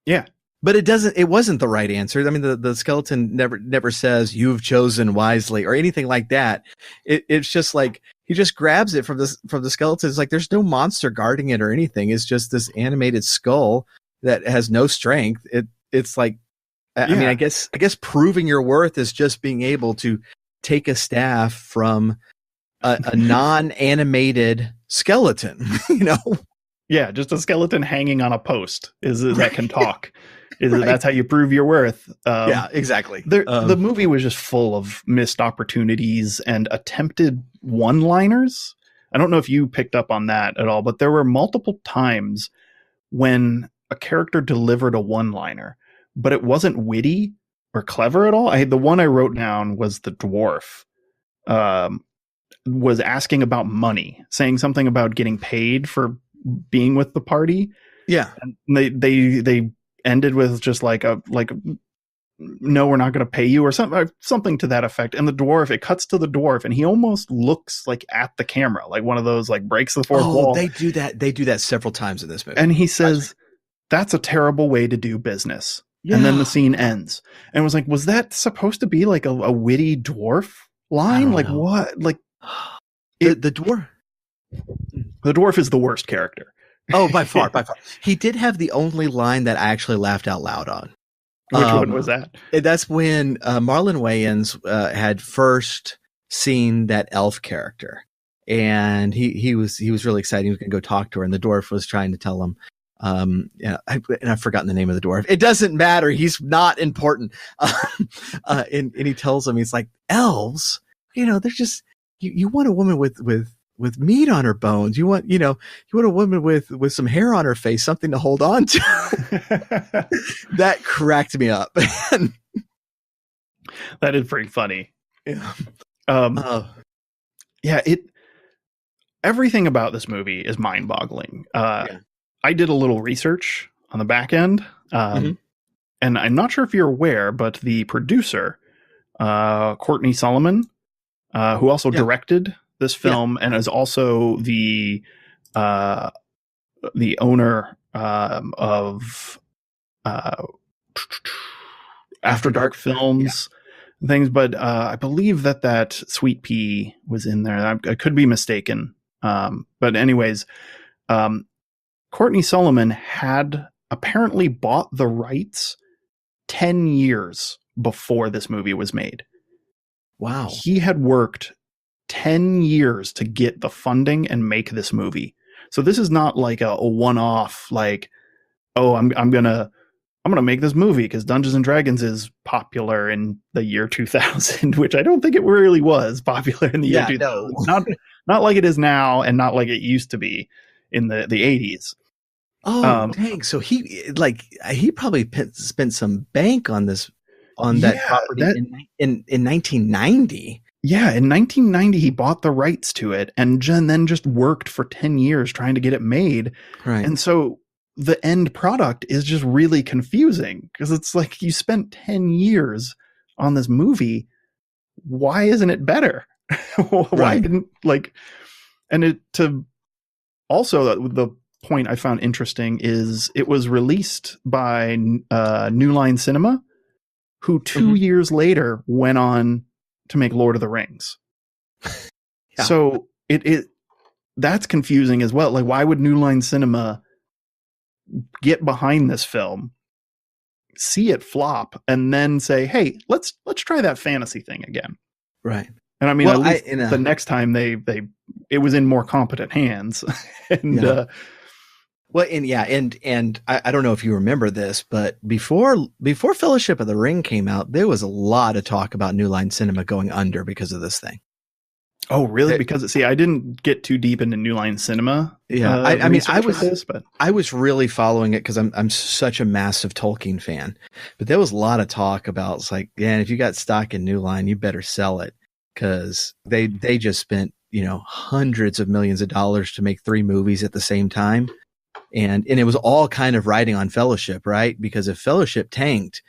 Yeah. But it wasn't the right answer. I mean, the skeleton never says "you've chosen wisely" or anything like that. It's just like he just grabs it from the skeleton. It's like there's no monster guarding it or anything. It's just this animated skull that has no strength. It's like, I mean, I guess proving your worth is just being able to take a staff from a non-animated skeleton, Yeah, just a skeleton hanging on a post that can talk. That's how you prove your worth. Yeah, exactly. The movie was just full of missed opportunities and attempted one-liners. I don't know if you picked up on that at all, but there were multiple times when a character delivered a one-liner, but it wasn't witty or clever at all. The one I wrote down was the dwarf was asking about money, saying something about getting paid for being with the party. Yeah. And they ended with just like no, we're not going to pay you, or something to that effect. And the dwarf, it cuts to the dwarf, and he almost looks like at the camera, like one of those like breaks the fourth wall. They do that several times in this movie. And he says, "That's a terrible way to do business." Yeah. And then the scene ends. And it was like, was that supposed to be like a witty dwarf line? Like know. What? Like the dwarf. The dwarf is the worst character. Oh, by far. He did have the only line that I actually laughed out loud on. Which one was that? That's when Marlon Wayans had first seen that elf character, and he was really excited. He was going to go talk to her, and the dwarf was trying to tell him. And I've forgotten the name of the dwarf. It doesn't matter. He's not important. And he tells him, he's like, "Elves, they're just you want a woman with meat on her bones. You want a woman with some hair on her face, something to hold on to." That cracked me up. That is pretty funny. Yeah. Everything about this movie is mind-boggling. I did a little research on the back end, and I'm not sure if you're aware, but the producer, Courtney Solomon, who also directed this film and is also the owner of After Dark Films and things, but I believe that Sweet Pea was in there. I could be mistaken, but anyways, Courtney Solomon had apparently bought the rights 10 years before this movie was made. Wow. He had worked 10 years to get the funding and make this movie. So this is not like a one-off, like, oh, I'm gonna make this movie because Dungeons and Dragons is popular in the year 2000, which I don't think it really was popular in the year 2000. No. Not like it is now, and not like it used to be in the 80s. Oh, dang! So he probably spent some bank on that property in 1990. Yeah, in 1990 he bought the rights to it, and then just worked for 10 years trying to get it made. Right. And so the end product is just really confusing because it's like, you spent 10 years on this movie. Why isn't it better? Why didn't, like, and it, to also the point I found interesting is it was released by New Line Cinema, who 2 years later went on to make Lord of the Rings. Yeah. So that's confusing as well. Like, why would New Line Cinema get behind this film, see it flop, and then say, hey, let's try that fantasy thing again? Right. And I mean, at least the next time it was in more competent hands. And and I don't know if you remember this, but before Fellowship of the Ring came out, there was a lot of talk about New Line Cinema going under because of this thing. Oh, really? Because I didn't get too deep into New Line Cinema. Yeah, I was really following it because I'm such a massive Tolkien fan. But there was a lot of talk about, it's like, yeah, if you got stock in New Line, you better sell it, because they just spent hundreds of millions of dollars to make 3 movies at the same time, and it was all kind of riding on Fellowship, right? Because if Fellowship tanked,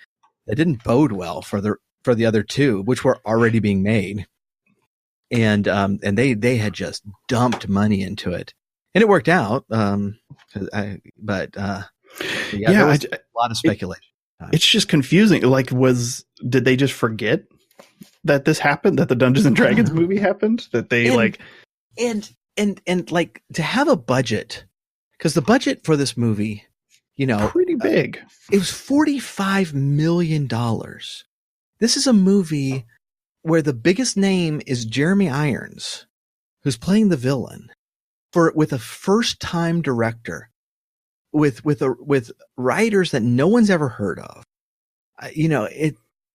that didn't bode well for the other 2, which were already being made. And they had just dumped money into it, and it worked out. There was a lot of speculation. It's just confusing. Like, did they just forget that this happened? That the Dungeons and Dragons movie happened? That they and like, to have a budget, because the budget for this movie, pretty big. It was $45 million. This is a movie where the biggest name is Jeremy Irons, who's playing the villain, with a first-time director, with writers that no one's ever heard of.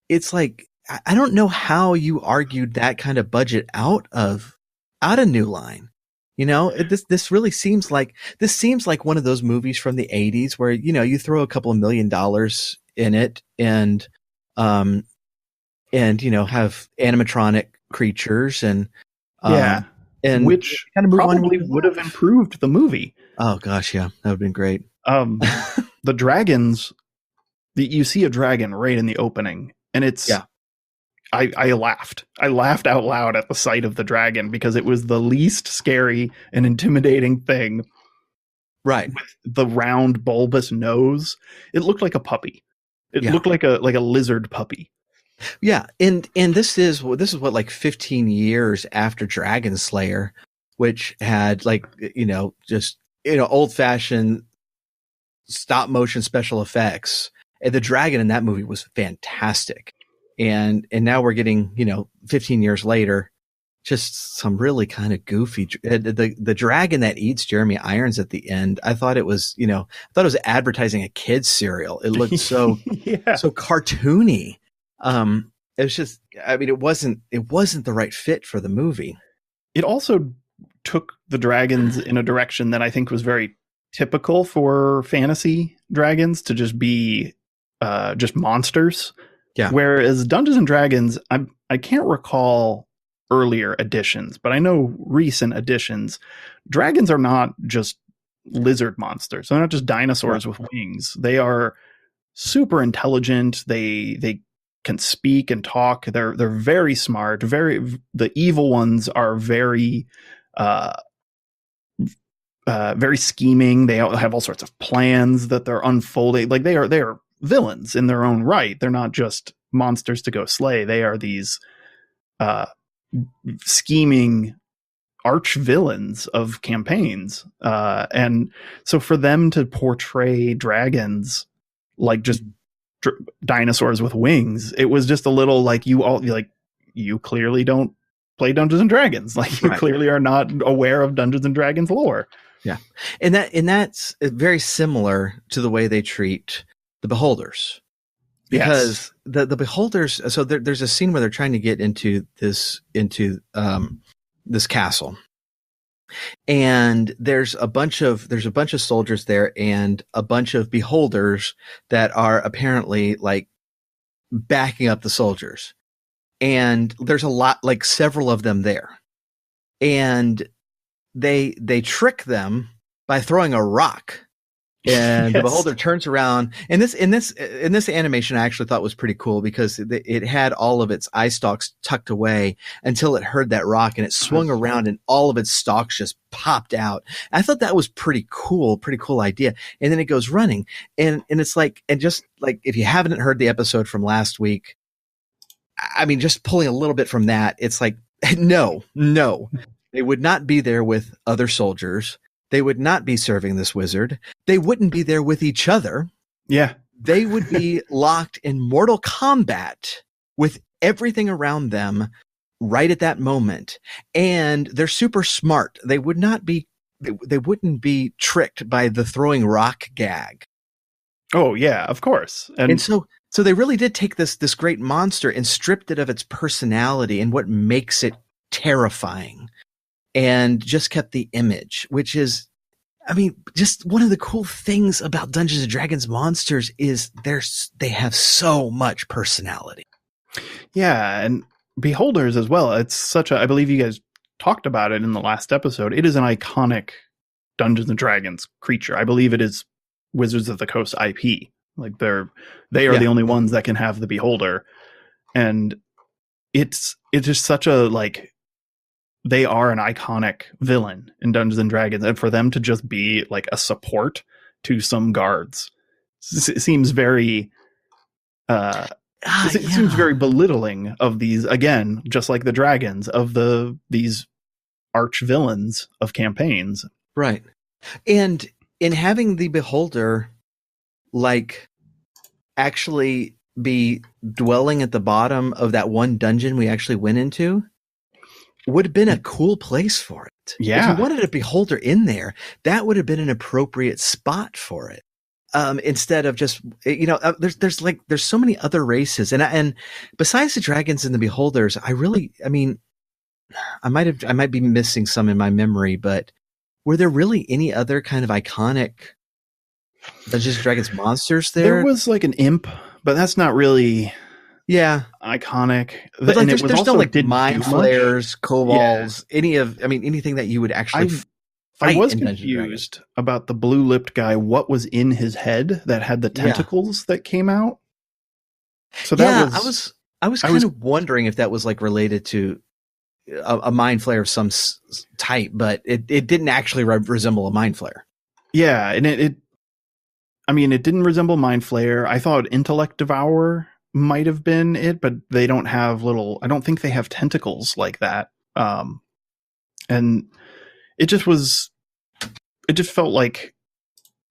It's like, I don't know how you argued that kind of budget out of New Line. This really seems like one of those movies from the 80s where you throw a couple of $1 million in it, and have animatronic creatures and which kind of probably would have improved the movie. Oh gosh, yeah, that would have been great. The dragons, you see a dragon right in the opening, and it's I laughed out loud at the sight of the dragon because it was the least scary and intimidating thing. Right, with the round bulbous nose, it looked like a puppy. It looked like a lizard puppy. Yeah, and this is what, like 15 years after Dragon Slayer, which had old fashioned stop motion special effects. And the dragon in that movie was fantastic. And now we're getting, 15 years later, just some really kind of goofy, the dragon that eats Jeremy Irons at the end. I thought it was, it was advertising a kid's cereal. It looked so so cartoony. It was just, it wasn't the right fit for the movie. It also took the dragons in a direction that I think was very typical for fantasy dragons, to just be just monsters. Yeah. Whereas Dungeons and Dragons, I can't recall earlier editions, but I know recent editions, dragons are not just lizard monsters. They're not just dinosaurs with wings. They are super intelligent. They can speak and talk. They're very smart. The evil ones are very very scheming. They have all sorts of plans that they're unfolding. Like, they are villains in their own right. They're not just monsters to go slay. They are these scheming arch villains of campaigns. And so for them to portray dragons like just dinosaurs with wings, it was just a little like, you clearly don't play Dungeons and Dragons. Like, you clearly are not aware of Dungeons and Dragons lore. Yeah. And that's very similar to the way they treat the beholders. Because the beholders, so there's a scene where they're trying to get into this castle. And there's a bunch of soldiers there and a bunch of beholders that are apparently like backing up the soldiers. And there's a lot, like several of them there. And they trick them by throwing a rock. And the beholder turns around, and this animation I actually thought was pretty cool because it had all of its eye stalks tucked away until it heard that rock, and it swung around and all of its stalks just popped out. I thought that was pretty cool idea. And then it goes running, and it's like, and just like if you haven't heard the episode from last week, I mean, just pulling a little bit from that, it's like no, they would not be there with other soldiers. They would not be serving this wizard. They wouldn't be there with each other. Yeah. They would be locked in mortal combat with everything around them right at that moment. And they're super smart. They wouldn't be tricked by the throwing rock gag. Oh, yeah, of course. And so they really did take this great monster and stripped it of its personality and what makes it terrifying. And just kept the image, which is, I mean, just one of the cool things about Dungeons and Dragons monsters is they have so much personality. Yeah, and beholders as well. It's I believe you guys talked about it in the last episode. It is an iconic Dungeons and Dragons creature. I believe it is Wizards of the Coast IP. Like they are the only ones that can have the beholder, and it's just such a like. They are an iconic villain in Dungeons and Dragons, and for them to just be like a support to some guards seems very seems very belittling of these, again, just like the dragons, of these arch villains of campaigns. Right. And in having the beholder like actually be dwelling at the bottom of that one dungeon we actually went into, would have been a cool place for it. Yeah. If you wanted a beholder in there, that would have been an appropriate spot for it. Instead of just, there's so many other races. And besides the dragons and the beholders, I might be missing some in my memory, but were there really any other kind of iconic Dungeons and Dragons monsters there? There was like an imp, but that's not really... Yeah, iconic. But like, there's no like mind flayers, kobolds, anything that you would actually fight. I was confused about the blue-lipped guy. What was in his head that had the tentacles that came out? So that I was kind of wondering if that was like related to a mind flayer of some type, but it didn't actually resemble a mind flayer. Yeah, and it didn't resemble mind flayer. I thought intellect devourer might have been it, but they don't have I don't think they have tentacles like that. And it just felt like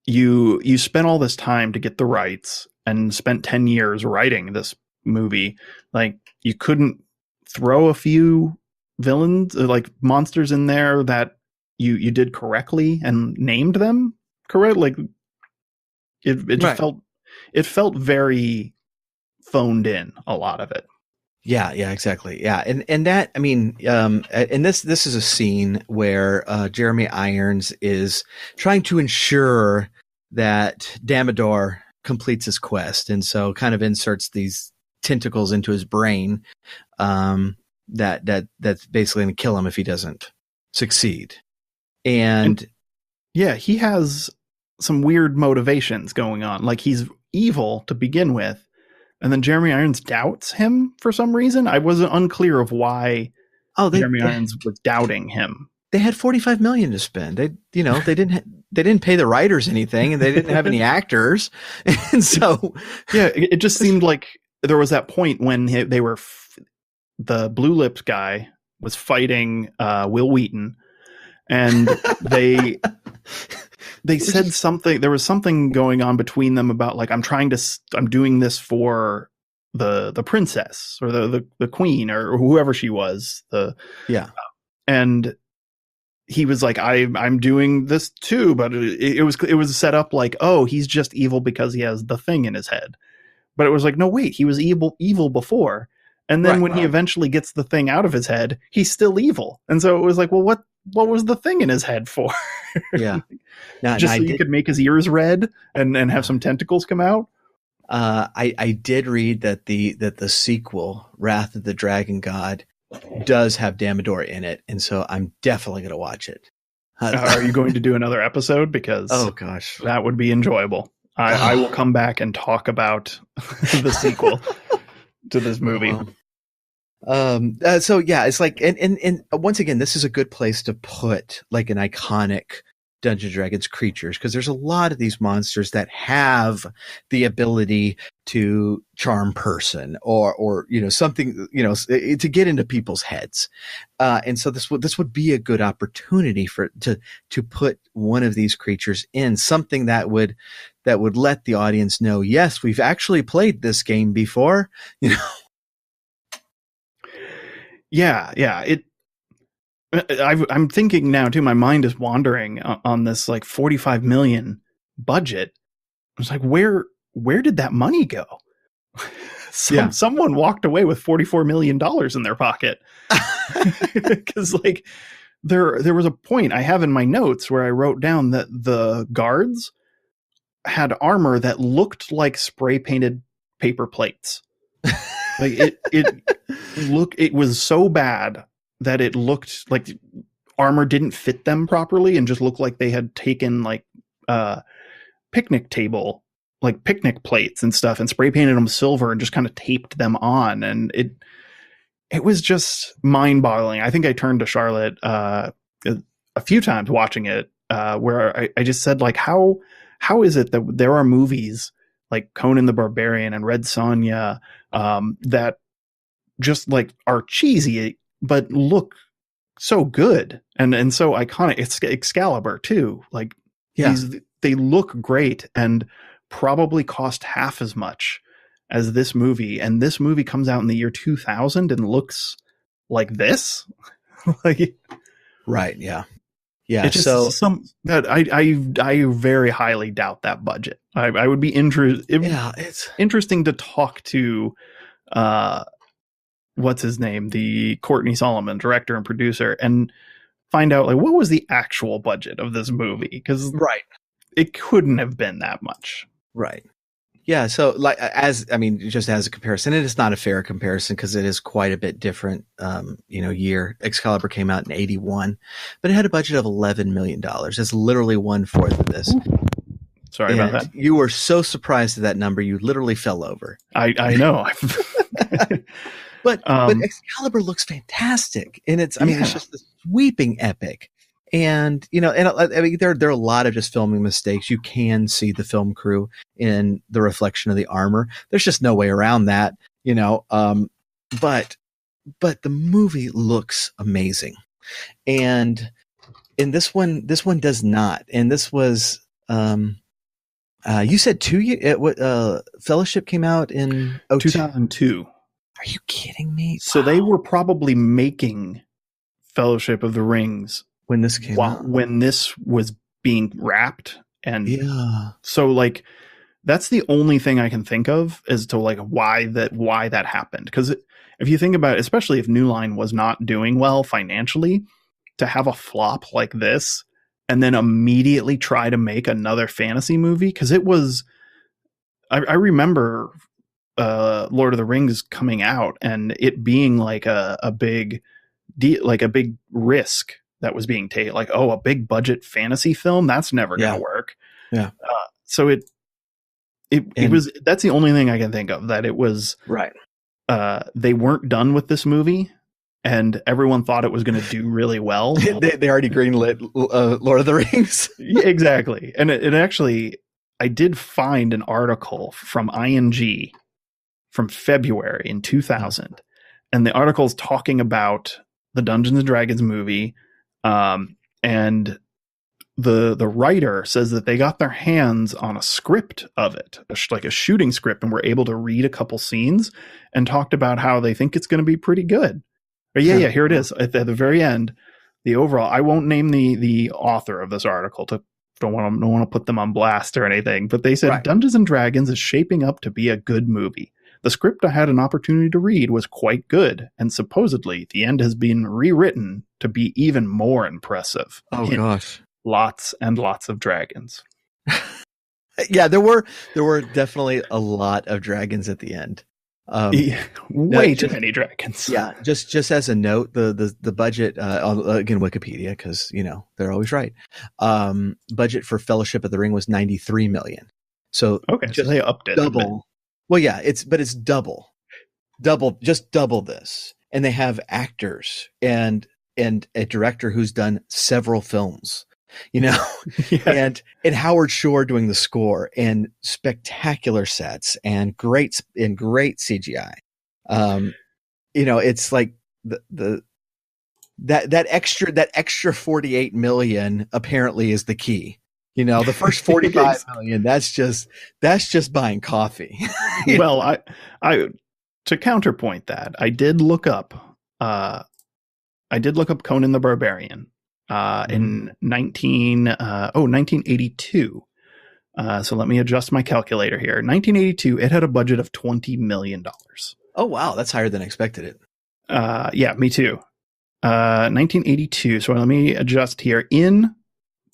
you spent all this time to get the rights and spent 10 years writing this movie. Like, you couldn't throw a few villains, like monsters in there that you did correctly and named them correct. Like it just felt very phoned in, a lot of it. Yeah, exactly. Yeah. And that, and this is a scene where Jeremy Irons is trying to ensure that Damodar completes his quest, and so kind of inserts these tentacles into his brain that's basically going to kill him if he doesn't succeed. And yeah, he has some weird motivations going on. Like, he's evil to begin with, and then Jeremy Irons doubts him for some reason. I wasn't unclear of why Jeremy Irons was doubting him. They had $45 million to spend. They didn't pay the writers anything, and they didn't have any actors. And so, yeah, it just seemed like there was that point when they were the blue-lipped guy was fighting Will Wheaton, and they said something. There was something going on between them about, like, I'm doing this for the princess or the queen or whoever she was. And he was like, I'm doing this too, but it was set up like, oh, he's just evil because he has the thing in his head. But it was like, no, wait, he was evil before. And then when he eventually gets the thing out of his head, he's still evil. And so it was like, well, what was the thing in his head for? Yeah. Now, just so you could make his ears red and have some tentacles come out? I did read that the sequel, Wrath of the Dragon God, does have Damodar in it, and so I'm definitely going to watch it. Are you going to do another episode? Because oh gosh, that would be enjoyable. I will come back and talk about the sequel to this movie. So yeah, it's like, and once again, this is a good place to put like an iconic Dungeons & Dragons creatures, because there's a lot of these monsters that have the ability to charm person or something, to get into people's heads. And so this would be a good opportunity to put one of these creatures in, something that would let the audience know, yes, we've actually played this game before, Yeah. I'm thinking now too. My mind is wandering on this like $45 million budget. I was like, where did that money go? Someone walked away with $44 million in their pocket. Because like there was a point I have in my notes where I wrote down that the guards had armor that looked like spray painted paper plates. Like it was so bad that it looked like armor didn't fit them properly and just looked like they had taken like picnic table, like picnic plates and stuff, and spray painted them silver and just kind of taped them on. And it was just mind boggling. I think I turned to Charlotte a few times watching it, where I just said, like, how is it that there are movies like Conan the Barbarian and Red Sonja that just like are cheesy but look so good and so iconic. It's Excalibur too. Like, they look great and probably cost half as much as this movie. And this movie comes out in the year 2000 and looks like this. Like, right. Yeah. Yeah. It's just that I very highly doubt that budget. I would be interested. It's interesting to talk to, what's his name? The Courtney Solomon, director and producer, and find out like what was the actual budget of this movie, because it couldn't have been that much. Right. Yeah. So like, just as a comparison, it is not a fair comparison because it is quite a bit different, year. Excalibur came out in 1981, but it had a budget of $11 million. That's literally 1/4 of this. Sorry about that. You were so surprised at that number. You literally fell over. I know. But Excalibur looks fantastic, and it's just a sweeping epic. And there are a lot of just filming mistakes. You can see the film crew in the reflection of the armor. There's just no way around that, But the movie looks amazing, and in this one does not. And this was you said 2 years. Fellowship came out in 2002. Are you kidding me? So they were probably making Fellowship of the Rings when this came out, when this was being wrapped. And so like, that's the only thing I can think of as to like why that happened. Because if you think about it, especially if New Line was not doing well financially, to have a flop like this and then immediately try to make another fantasy movie. Because it was, I remember Lord of the Rings coming out and it being like a big deal, like a big risk that was being taken, like, a big budget fantasy film, that's never going to work. Yeah. So it was, that's the only thing I can think of, that it was right. They weren't done with this movie and everyone thought it was going to do really well. they already greenlit Lord of the Rings. Yeah, exactly. And it actually, I did find an article from ING from February in 2000. And the article is talking about the Dungeons and Dragons movie. And the writer says that they got their hands on a script of it, like a shooting script, and were able to read a couple scenes and talked about how they think it's going to be pretty good. But here it is at the very end. the overall, I won't name the author of this article to don't want to put them on blast or anything, but they said Right. Dungeons and Dragons is shaping up to be a good movie. The script I had an opportunity to read was quite good, and supposedly the end has been rewritten to be even more impressive. Oh Hint, gosh. lots and lots of dragons. Yeah, there were definitely a lot of dragons at the end. Way too many dragons. Yeah, just as a note, the budget again Wikipedia, because they're always right. Budget for Fellowship of the Ring was 93 million. So Okay, so they upped it double. a bit. Well, yeah, it's double, just double this, and they have actors and a director who's done several films. Yeah. and Howard Shore doing the score, and spectacular sets and great CGI. It's like that extra 48 million apparently is the key. The first 45 million, that's just buying coffee. Well, I to counterpoint that, I did look up Conan the Barbarian in 1982. So let me adjust my calculator here. 1982, it had a budget of $20 million. Oh, wow. That's higher than I expected it. Yeah, me too. 1982. So let me adjust here. In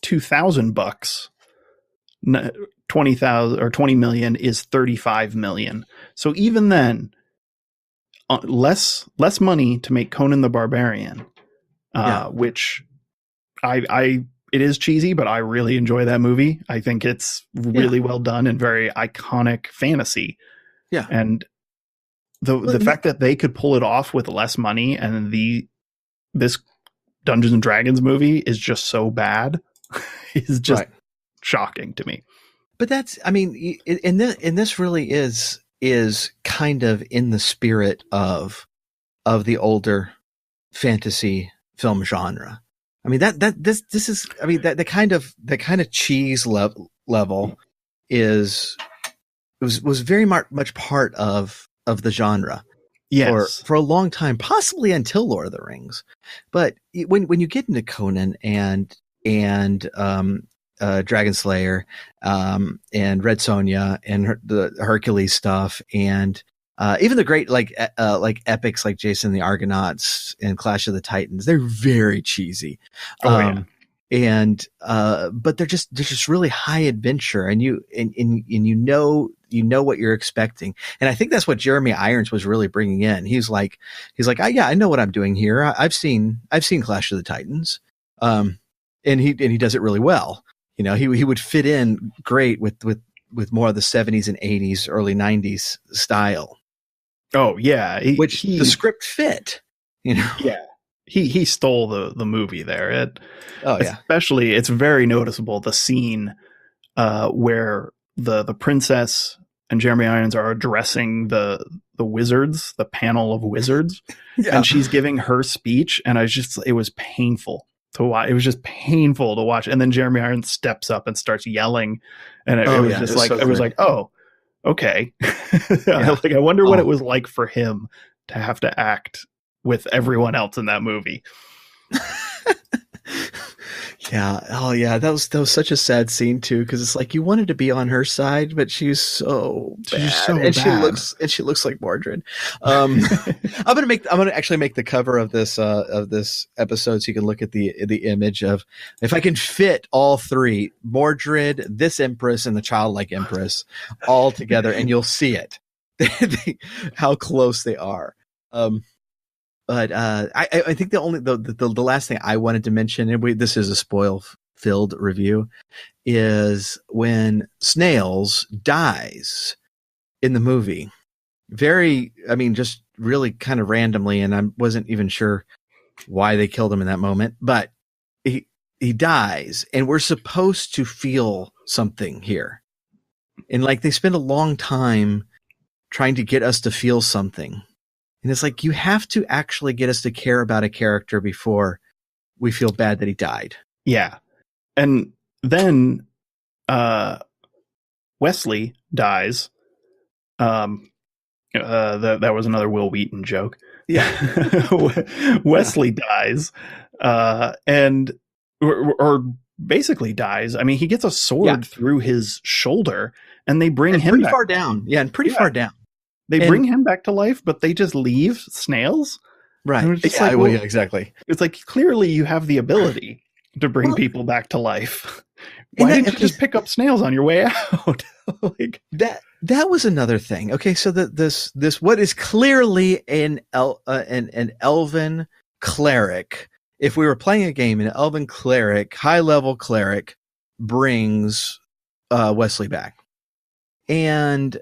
2000 bucks, 20,000 or 20 million is 35 million. So even then, less money to make Conan the Barbarian, which it is cheesy, but I really enjoy that movie. I think it's really well done and very iconic fantasy. Yeah. And the fact that they could pull it off with less money, and this Dungeons and Dragons movie is just so bad is just shocking to me. But that's, and this really is kind of in the spirit of the older fantasy film genre. I mean, this is, the kind of cheese level was very much part of the genre. Yes. For a long time, possibly until Lord of the Rings. But when you get into Conan and Dragon Slayer, and Red Sonja and the Hercules stuff, and even the great like epics like Jason and the Argonauts and Clash of the Titans, they're very cheesy. But they're just really high adventure, and you know what you're expecting. And I think that's what Jeremy Irons was really bringing in. He's like, I know what I'm doing here. I've seen Clash of the Titans. And he does it really well. He would fit in great with more of the 70s and 80s, early 90s style. Oh yeah. The script fit, Yeah. He stole the movie there. Yeah. Especially, it's very noticeable, the scene where the princess and Jeremy Irons are addressing the wizards, the panel of wizards, and she's giving her speech, and it was painful to watch. It was just painful to watch. And then Jeremy Irons steps up and starts yelling, and it was like, oh, okay. Like, I wonder what it was like for him to have to act with everyone else in that movie. Yeah. Oh yeah. That was such a sad scene too, because it's like you wanted to be on her side, but she's so bad. She looks like Mordred. I'm gonna actually make the cover of this episode so you can look at the image of, if I can fit all three, Mordred, this Empress, and the childlike Empress all together, and you'll see it. How close they are. But I think the last thing I wanted to mention, and this is a spoil-filled review, is when Snails dies in the movie. Just really kind of randomly, and I wasn't even sure why they killed him in that moment. But he dies, and we're supposed to feel something here. And like, they spend a long time trying to get us to feel something. And it's like, you have to actually get us to care about a character before we feel bad that he died. Yeah. And then Wesley dies. That was another Will Wheaton joke. Wesley dies, and or basically dies. I mean, he gets a sword through his shoulder, and they bring him pretty back. far down. Yeah, and pretty far down. They bring him back to life, but they just leave snails. Right. And it's just Yeah, well, yeah, exactly. It's like, clearly you have the ability to bring people back to life. Why didn't you just pick up snails on your way out? Like that was another thing. Okay, so this what is clearly an elven cleric. If we were playing a game, an elven cleric, high level cleric, brings Wesley back, and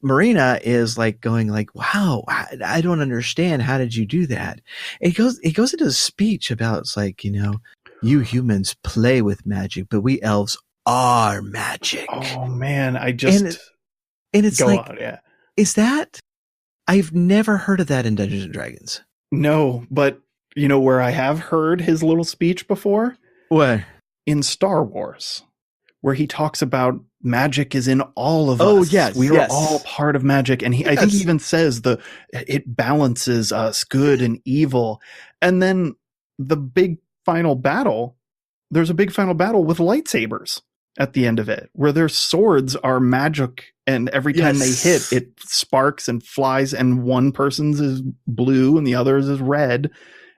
Marina is like going like, wow, I don't understand. How did you do that? And he goes into a speech about, it's like, you humans play with magic, but we elves are magic. Oh man, I just and it's go like, on, yeah. Is that? I've never heard of that in Dungeons and Dragons. No, but you know where I have heard his little speech before? What? In Star Wars, where he talks about magic is in all of us. Oh, yes. We are all part of magic. And I think he even says it balances us, good and evil. And then the big final battle, there's a big final battle with lightsabers at the end of it, where their swords are magic. And every time they hit, it sparks and flies, and one person's is blue and the other's is red.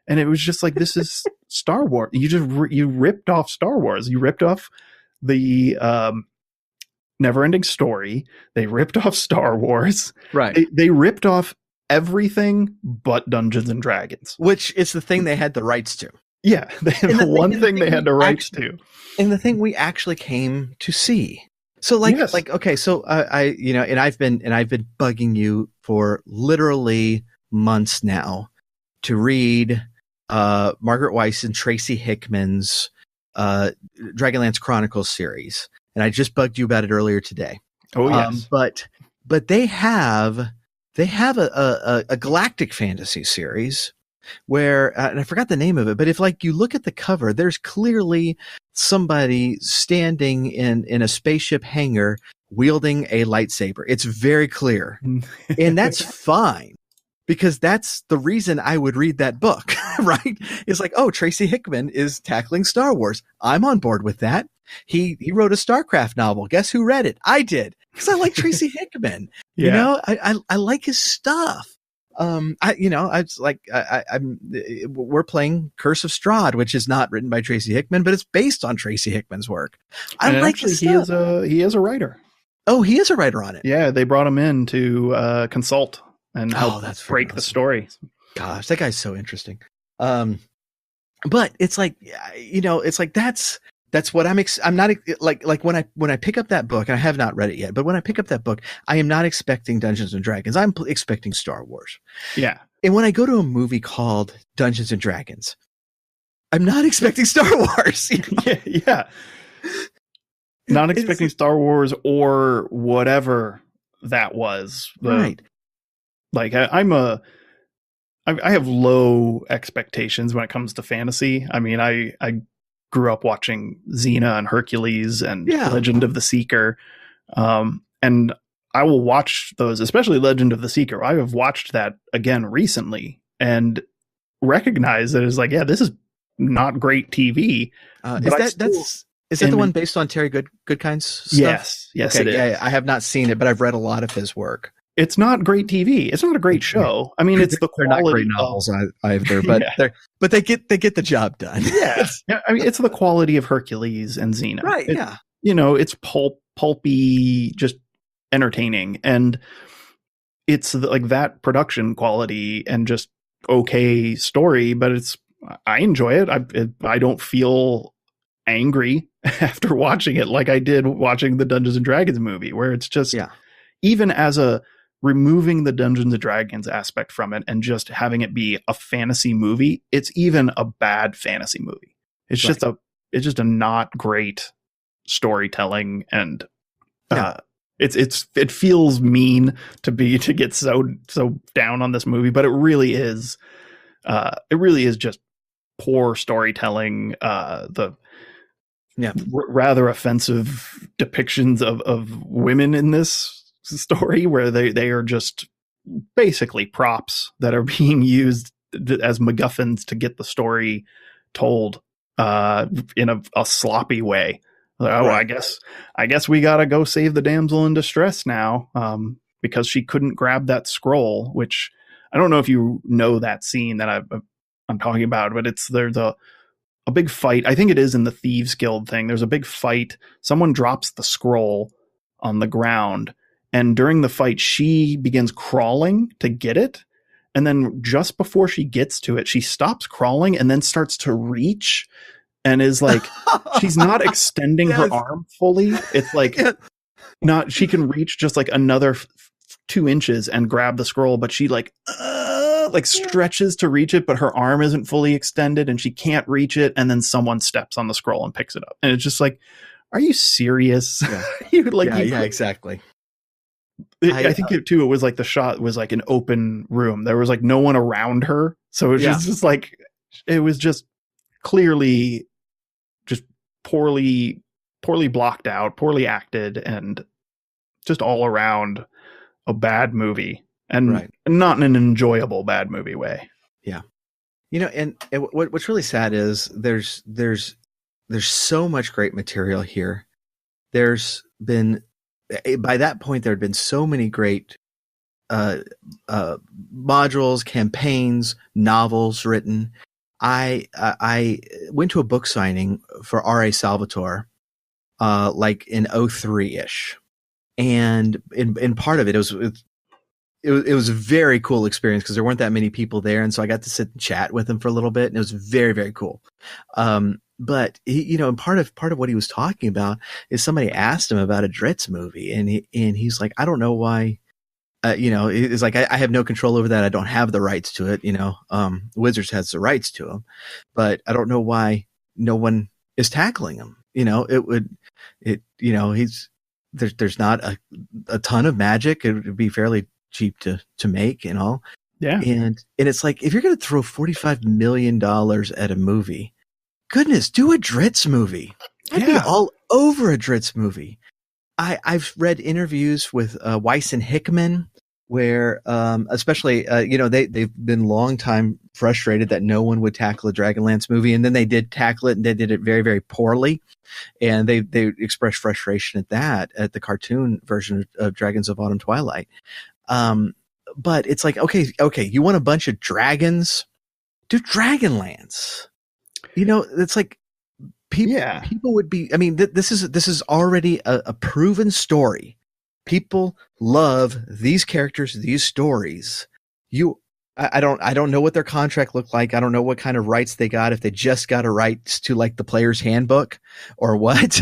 And it was just like, this is Star Wars. You ripped off Star Wars. You ripped off the Neverending Story. They ripped off Star Wars. Right. They ripped off everything but Dungeons and Dragons, which is the thing they had the rights to. Yeah, the one thing they had the rights to, and the thing we actually came to see. So okay, so and I've been bugging you for literally months now to read Margaret Weiss and Tracy Hickman's Dragonlance Chronicles series, and I just bugged you about it earlier today. Oh yes, but they have a galactic fantasy series where and I forgot the name of it, but if you look at the cover, there's clearly somebody standing in a spaceship hangar wielding a lightsaber. It's very clear, and that's fine. Because that's the reason I would read that book, right? It's like, oh, Tracy Hickman is tackling Star Wars. I'm on board with that. He wrote a StarCraft novel. Guess who read it? I did, because I like Tracy Hickman. Yeah. I like his stuff. We're playing Curse of Strahd, which is not written by Tracy Hickman, but it's based on Tracy Hickman's work. I like his stuff. He is a writer. Oh, he is a writer on it. Yeah, they brought him in to consult and help break the story. Gosh, that guy's so interesting. But it's like, it's like that's what I'm not like when I pick up that book, and I have not read it yet, but when I pick up that book, I am not expecting Dungeons and Dragons. I'm expecting Star Wars. Yeah. And when I go to a movie called Dungeons and Dragons, I'm not expecting Star Wars. Yeah. Not expecting Star Wars or whatever that was. Right. Like I have low expectations when it comes to fantasy. I mean, I grew up watching Xena and Hercules and Legend of the Seeker. And I will watch those, especially Legend of the Seeker. I have watched that again recently and recognize that it's like, yeah, this is not great TV. Is that the one based on Terry Goodkind's stuff? Yes, okay, it is. Yeah, I have not seen it, but I've read a lot of his work. It's not great TV. It's not a great show. I mean, it's they're not great novels either, but they get the job done. Yeah, I mean, it's the quality of Hercules and Xena, right? It's pulpy, just entertaining, and it's like that production quality and just okay story. But I enjoy it. I don't feel angry after watching it like I did watching the Dungeons and Dragons movie, where it's just even as removing the Dungeons and Dragons aspect from it and just having it be a fantasy movie, it's even a bad fantasy movie. It's just a not great storytelling, and it feels mean to get so down on this movie, but it really is just poor storytelling. Rather offensive depictions of women in this story, where they are just basically props that are being used as MacGuffins to get the story told in a sloppy way. Oh, Right. I guess we gotta go save the damsel in distress now, because she couldn't grab that scroll. Which I don't know if you know that scene that I'm talking about, but there's a big fight. I think it is in the Thieves Guild thing. There's a big fight. Someone drops the scroll on the ground, and during the fight, she begins crawling to get it. And then just before she gets to it, she stops crawling and then starts to reach, and is like, she's not extending her arm fully. It's like not, she can reach just like another 2 inches and grab the scroll, but she like stretches to reach it, but her arm isn't fully extended and she can't reach it. And then someone steps on the scroll and picks it up. And it's just like, are you serious? Yeah. Exactly. I think it was like the shot was like an open room. There was like no one around her. So it was just like, it was just clearly just poorly blocked out, poorly acted, and just all around a bad movie, and not in an enjoyable bad movie way. Yeah. And what's really sad is there's so much great material here. There's been, by that point, there had been so many great modules, campaigns, novels written. I went to a book signing for R.A. Salvatore, like in 03-ish. And in part of it was a very cool experience because there weren't that many people there. And so I got to sit and chat with him for a little bit, and it was very, very cool. But he, and part of what he was talking about is somebody asked him about a Dritz movie, and he's like, I don't know why, it's like, I have no control over that. I don't have the rights to it. Wizards has the rights to him, but I don't know why no one is tackling him. There's not a ton of magic. It would be fairly cheap to make and all. Yeah. And it's like, if you're going to throw $45 million at a movie, goodness, do a Dritz movie. I'd be all over a Dritz movie. I've read interviews with Weiss and Hickman where, especially, they've been long time frustrated that no one would tackle a Dragonlance movie. And then they did tackle it, and they did it very, very poorly. And they expressed frustration at the cartoon version of Dragons of Autumn Twilight. But it's like, okay, you want a bunch of dragons? Do Dragonlance. It's like people would be, I mean, this is already a proven story. People love these characters, these stories. I don't know what their contract looked like. I don't know what kind of rights they got, if they just got a rights to like the player's handbook or what.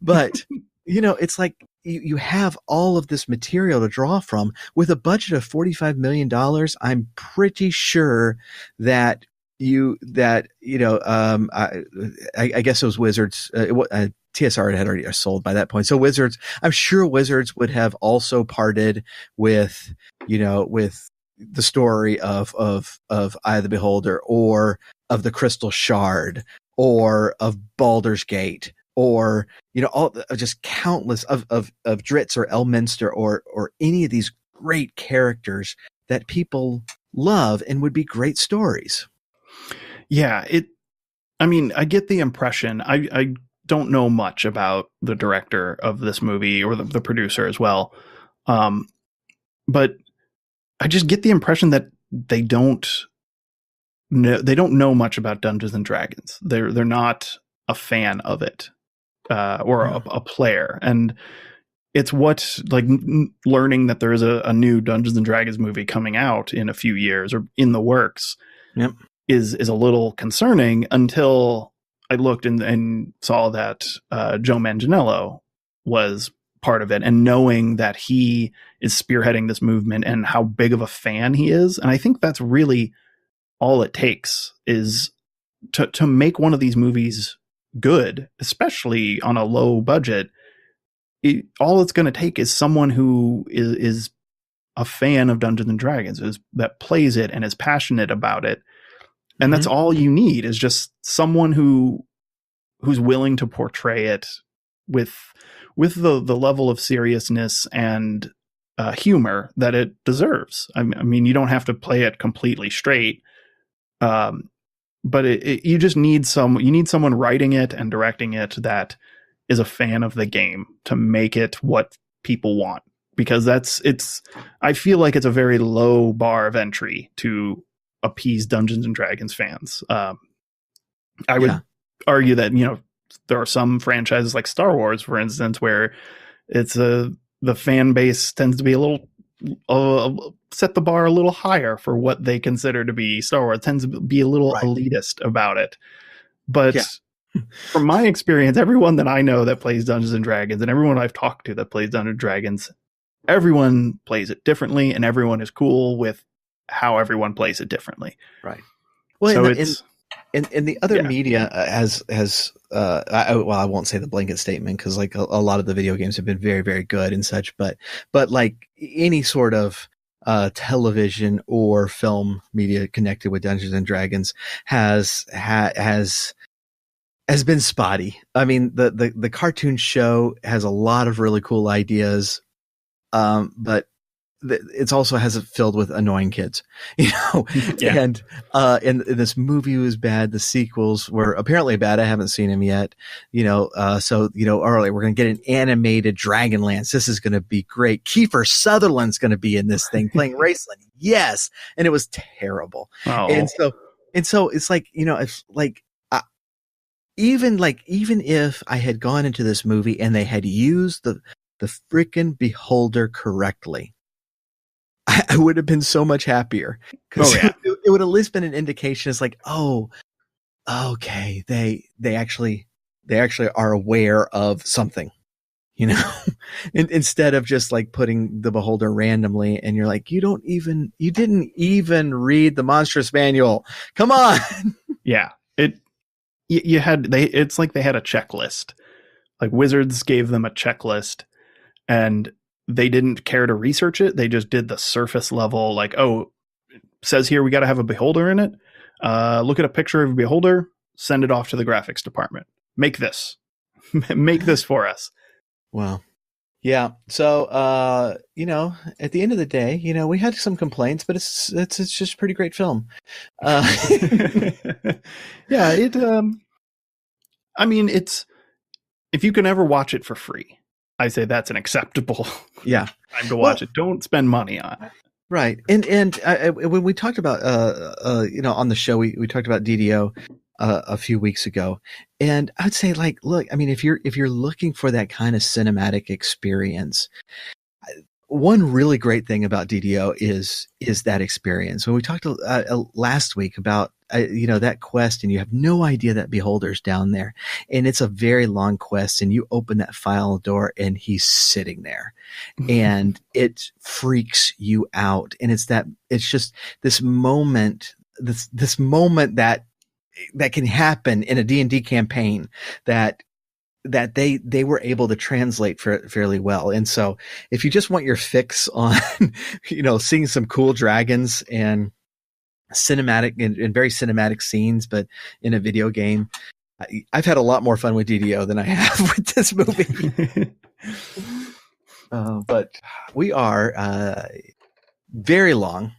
But, it's like you have all of this material to draw from with a budget of $45 million. I'm pretty sure that I guess it was Wizards. TSR had already sold by that point. So Wizards, I'm sure Wizards would have also parted with the story of Eye of the Beholder, or of the Crystal Shard, or of Baldur's Gate, or all just countless of Dritz or Elminster, or any of these great characters that people love and would be great stories. Yeah, I get the impression, I don't know much about the director of this movie or the producer as well. But I just get the impression that they don't know much about Dungeons and Dragons. They're not a fan of it, or a player. And it's learning that there is a new Dungeons and Dragons movie coming out in a few years, or in the works. Yep. Is a little concerning, until I looked and saw that Joe Manganiello was part of it, and knowing that he is spearheading this movement and how big of a fan he is. And I think that's really all it takes, is to make one of these movies good, especially on a low budget. All it's going to take is someone who is a fan of Dungeons and Dragons, that plays it and is passionate about it. And that's all you need, is just someone who's willing to portray it with the level of seriousness and humor that it deserves. I mean, you don't have to play it completely straight, but you just need someone writing it and directing it that is a fan of the game to make it what people want, because I feel like it's a very low bar of entry to appease Dungeons and Dragons fans. I would argue that, there are some franchises like Star Wars, for instance, where the fan base tends to be a little set the bar a little higher for what they consider to be Star Wars. It tends to be a little elitist about it. But from my experience, everyone that I know that plays Dungeons and Dragons, and everyone I've talked to that plays Dungeons and Dragons, everyone plays it differently, and everyone is cool with how everyone plays it differently. Right. Well, so in the other media I won't say the blanket statement, because like a lot of the video games have been very, very good and such, but like any sort of television or film media connected with Dungeons and Dragons has been spotty. I mean, the cartoon show has a lot of really cool ideas, but it's also has it filled with annoying kids, and this movie was bad. The sequels were apparently bad. I haven't seen them yet, so, earlier we're going to get an animated Dragonlance. This is going to be great. Kiefer Sutherland's going to be in this thing playing Raceland. Yes. And it was terrible. Oh. And so it's like, it's like, even if I had gone into this movie and they had used the freaking beholder correctly, I would have been so much happier, because it would at least been an indication. It's like, oh, okay, they actually are aware of something, instead of just like putting the beholder randomly, and you're like, you didn't even read the Monstrous Manual. Come on. Yeah, it's like they had a checklist. Like Wizards gave them a checklist, and they didn't care to research it. They just did the surface level, like, oh, it says here we got to have a beholder in it. Look at a picture of a beholder, send it off to the graphics department. Make this for us. Wow. Yeah. So, at the end of the day, we had some complaints, but it's just a pretty great film. Yeah. If you can ever watch it for free, I say that's an acceptable time to watch it. Don't spend money on it. Right. And when we talked about, on the show, we talked about DDO a few weeks ago, and I'd say, like, look, I mean, if you're looking for that kind of cinematic experience, one really great thing about DDO is that experience. When we talked last week about that quest, and you have no idea that beholder's down there, and it's a very long quest, and you open that file door and he's sitting there, and it freaks you out. And it's just this moment, this moment that can happen in a D&D campaign that they were able to translate fairly well. And so if you just want your fix on, seeing some cool dragons and cinematic and very cinematic scenes, but in a video game, I've had a lot more fun with DDO than I have with this movie. But we are very long.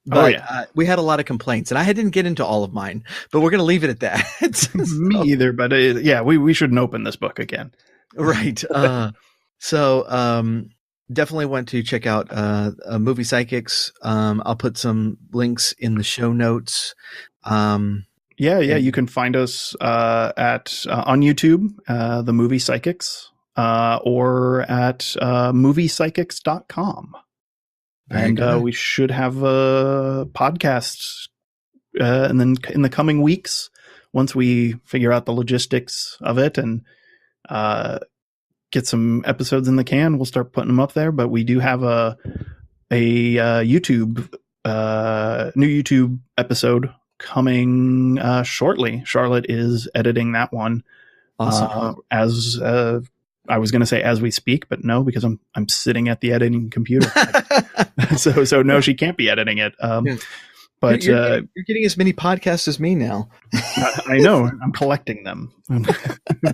But we had a lot of complaints, and I didn't get into all of mine, but we're going to leave it at that. Me either, but we shouldn't open this book again. Right. So definitely want to check out Movie Psychics. I'll put some links in the show notes. You can find us on YouTube, the Movie Psychics, or at moviepsychics.com. And we should have a podcast and then in the coming weeks, once we figure out the logistics of it and get some episodes in the can, we'll start putting them up there. But we do have a YouTube new YouTube episode coming shortly. Charlotte is editing that one. Awesome. As I was going to say as we speak, but no, because I'm sitting at the editing computer. so no, she can't be editing it. But you're getting as many podcasts as me now. I know. I'm collecting them. I'm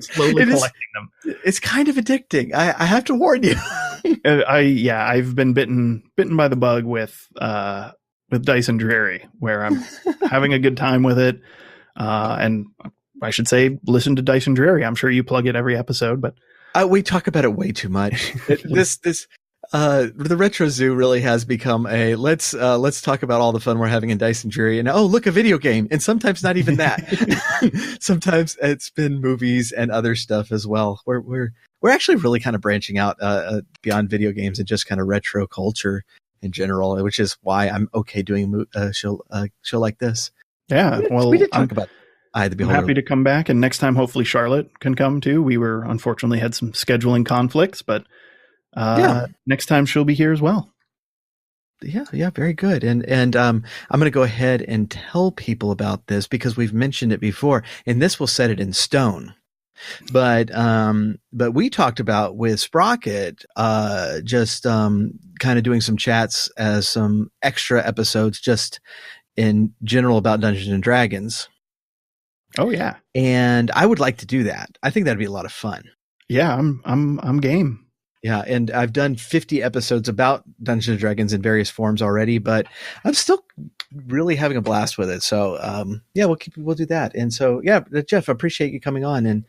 slowly collecting them. It's kind of addicting. I have to warn you. I've been bitten by the bug with Dice and Dreary, where I'm having a good time with it. And I should say, listen to Dice and Dreary. I'm sure you plug it every episode, but we talk about it way too much. The Retro Zoo really has become a let's talk about all the fun we're having in Dice and Dreary, and look, a video game, and sometimes not even that. Sometimes it's been movies and other stuff as well. We're actually really kind of branching out beyond video games and just kind of retro culture in general, which is why I'm okay doing a show like this. Yeah, well, we did talk about Eye of the Beholder. I'm happy to come back, and next time hopefully Charlotte can come too. We were unfortunately had some scheduling conflicts, but next time she'll be here as well. Yeah, very good. And I'm going to go ahead and tell people about this because we've mentioned it before, and this will set it in stone. But we talked about with Sprocket just kind of doing some chats as some extra episodes just in general about Dungeons and Dragons. Oh yeah. And I would like to do that. I think that'd be a lot of fun. Yeah, I'm game. Yeah, and I've done 50 episodes about Dungeons and Dragons in various forms already, but I'm still really having a blast with it. So, we'll do that. And so, Jeff, I appreciate you coming on, and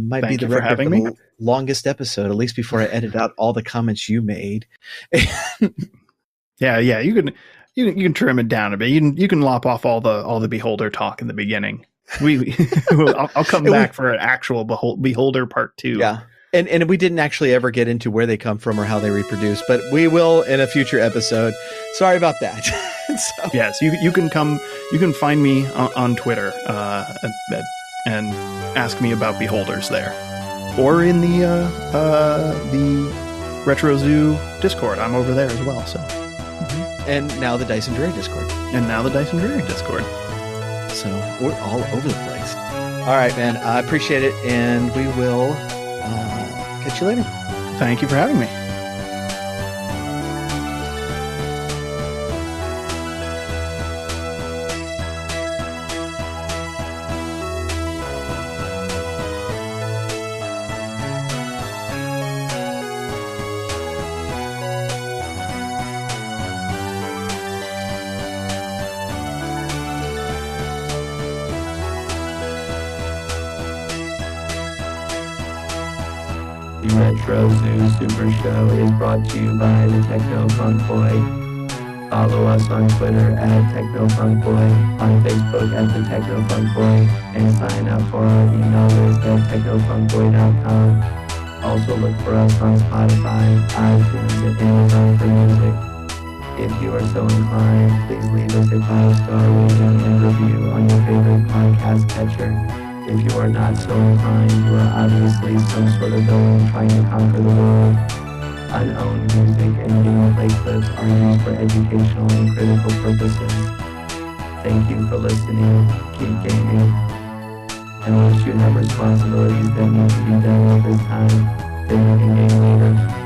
might be the record for the longest episode, at least before I edit out all the comments you made. Yeah, you can trim it down a bit. You can lop off all the Beholder talk in the beginning. I'll come back for an actual Beholder part 2. Yeah. And we didn't actually ever get into where they come from or how they reproduce, but we will in a future episode. Sorry about that. So. Yes, you can find me on Twitter and ask me about Beholders there, or in the Retro Zoo Discord. I'm over there as well. So, and now the Dice and Dreary Discord. So we're all over the place. All right, man. I appreciate it, and we will. Catch you later. Thank you for having me. The Retro Zoo Super Show is brought to you by the Techno Funk Boy. Follow us on Twitter at Techno Funk Boy, on Facebook at the Techno Funk Boy, and sign up for our email list at technofunkboy.com. Also look for us on Spotify, iTunes, and Amazon for music. If you are so inclined, please leave us a 5-star rating and review on your favorite podcast catcher. If you are not so inclined, you are obviously some sort of villain trying to conquer the world. Unowned music and gameplay clips are used for educational and critical purposes. Thank you for listening. Keep gaming. Unless you have responsibilities that need to be done at this time, then you can game later.